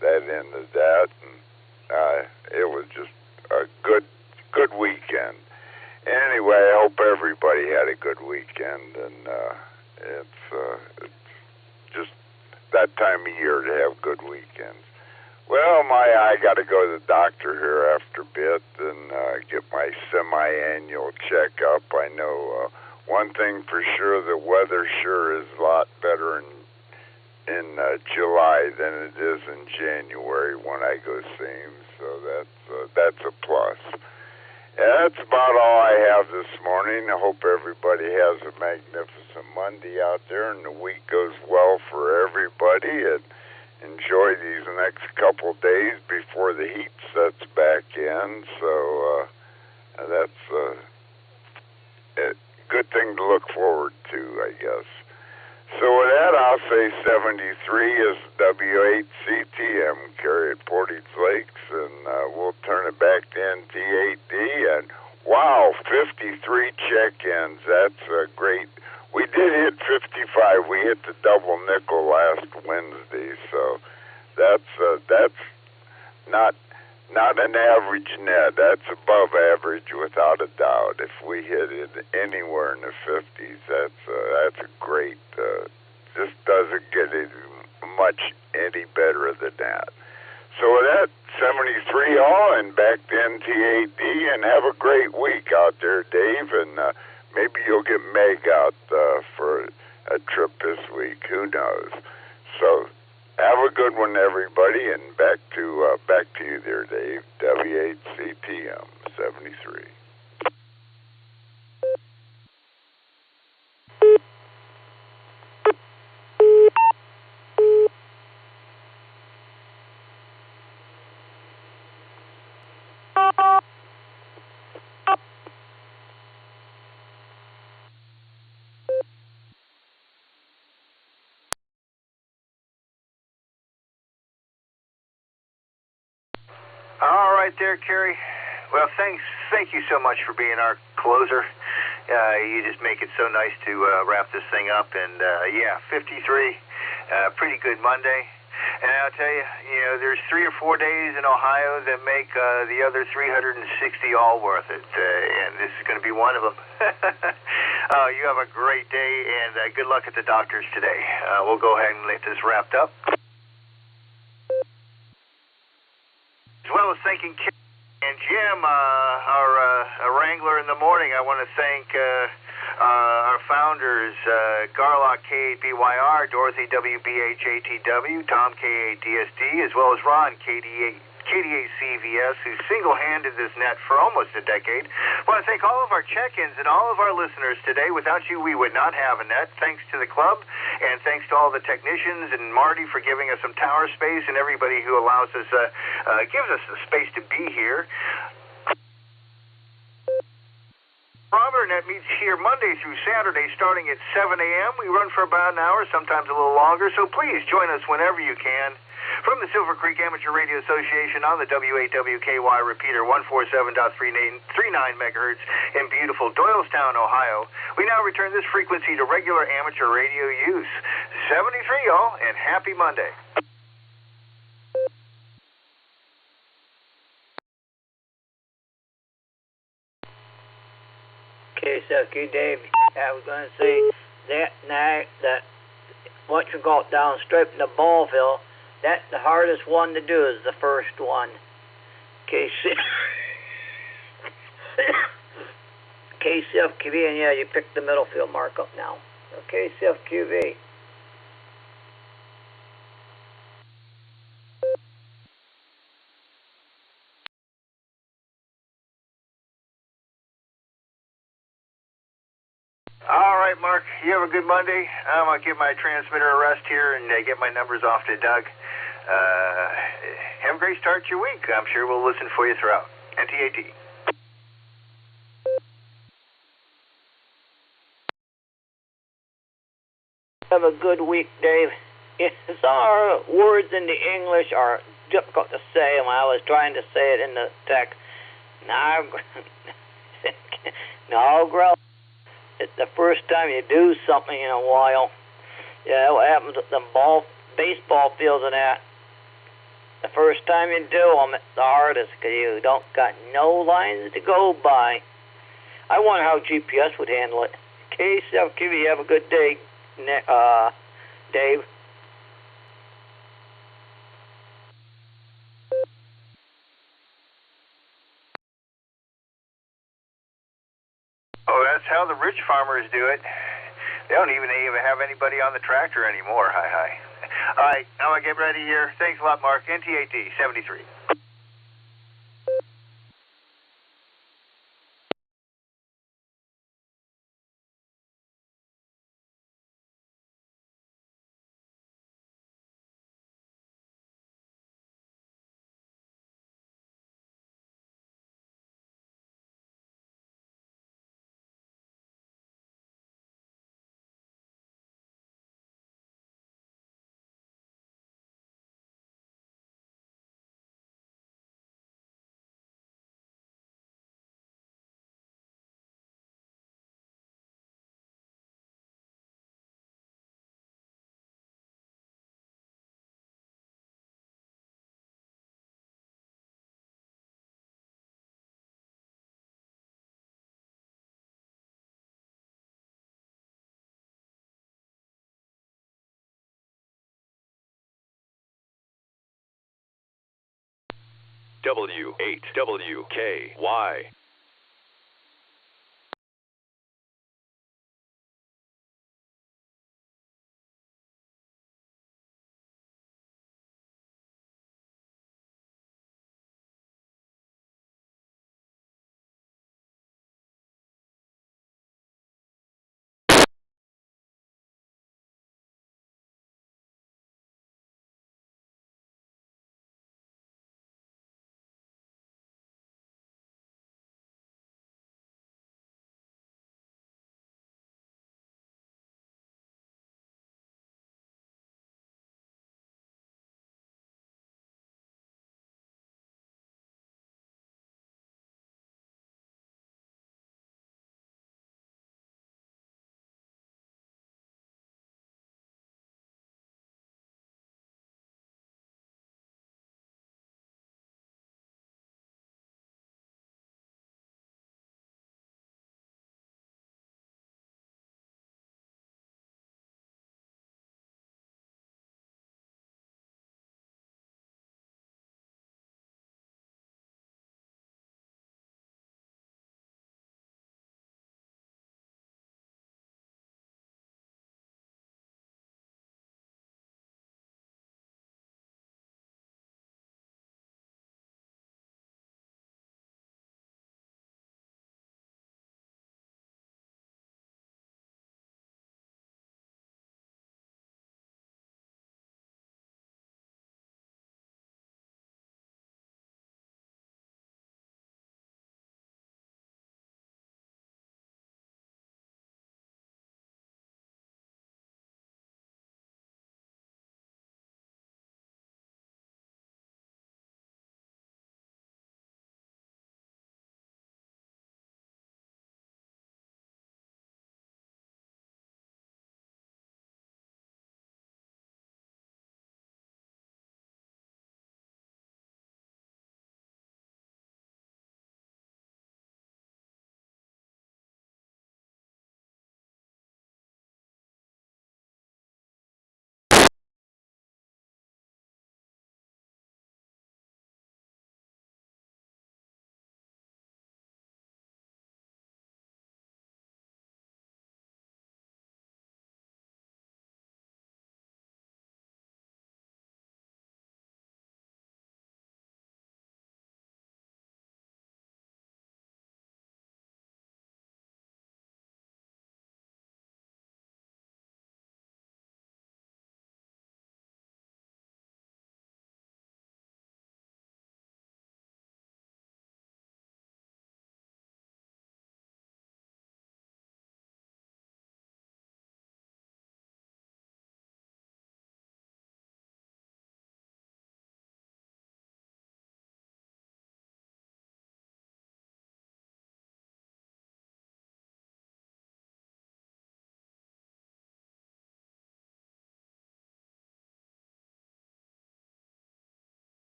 that ended that, and it was just a good weekend. Anyway, I hope everybody had a good weekend, and it's just that time of year to have good weekends. Well, I got to go to the doctor here after a bit and get my semi-annual checkup. I know one thing for sure, the weather sure is a lot better in July than it is in January when I go see him, so that's a plus. Yeah, that's about all I have this morning. I hope everybody has a magnificent Monday out there and the week goes well for everybody, and enjoy these next couple days before the heat sets back in. So that's a good thing to look forward to, I guess. So with that, I'll say 73 is W8CTM, Kerry at Portage Lakes, and we'll turn it back to NT8D. And wow, 53 check-ins. That's great. We did hit 55. We hit the double nickel last Wednesday, so that's not an average net. That's above average without a doubt. If we hit it anywhere in the 50s, that's a great. Just doesn't get it much any better than that. So with that, 73 all, and back to NT8D, and have a great week out there, Dave, and maybe you'll get Meg out for a trip this week. Who knows? So have a good one, everybody, and back to you there, Dave. W8CTM 73. All right there, Kerry. Well, thank you so much for being our closer. You just make it so nice to wrap this thing up. And, 53, pretty good Monday. And I'll tell you, there's 3 or 4 days in Ohio that make the other 360 all worth it. And this is going to be one of them. You have a great day, and good luck at the doctors today. We'll go ahead and get this wrapped up. As well as thanking Kim and Jim, our wrangler in the morning. I want to thank our founders, Garlock K8BYR, Dorothy WBHATW, Tom K8DSD, as well as Ron KDA-CVS, who single-handed this net for almost a decade. I want to thank all of our check-ins and all of our listeners today. Without you, we would not have a net. Thanks to the club, and thanks to all the technicians and Marty for giving us some tower space, and everybody who allows us, gives us the space to be here. Barometer Net meets here Monday through Saturday starting at 7 a.m. We run for about an hour, sometimes a little longer, so please join us whenever you can. From the Silvercreek Amateur Radio Association on the W8WKY repeater 147.39 megahertz in beautiful Doylestown, Ohio, we now return this frequency to regular amateur radio use. 73, y'all, and happy Monday. KCFQ, Dave. I was going to say that once you go down straight in the ball field, that's the hardest one to do is the first one. KCFQV, and yeah, you picked the middle field markup now. So KCFQV. All right, Mark, you have a good Monday. I'm going to give my transmitter a rest here and get my numbers off to Doug. Have a great start to your week. I'm sure we'll listen for you throughout. NTAT. Have a good week, Dave. Some our words in the English are difficult to say, and when I was trying to say it in the text, Niagara. It's the first time you do something in a while. Yeah, what happens with the baseball fields and that. The first time you do them, it's the hardest because you don't got no lines to go by. I wonder how GPS would handle it. KCFQ, have a good day, Dave. Oh, that's how the rich farmers do it. They don't even have anybody on the tractor anymore. Hi. All right, I'm going to get ready here. Thanks a lot, Mark. NTAT 73. W8WKY.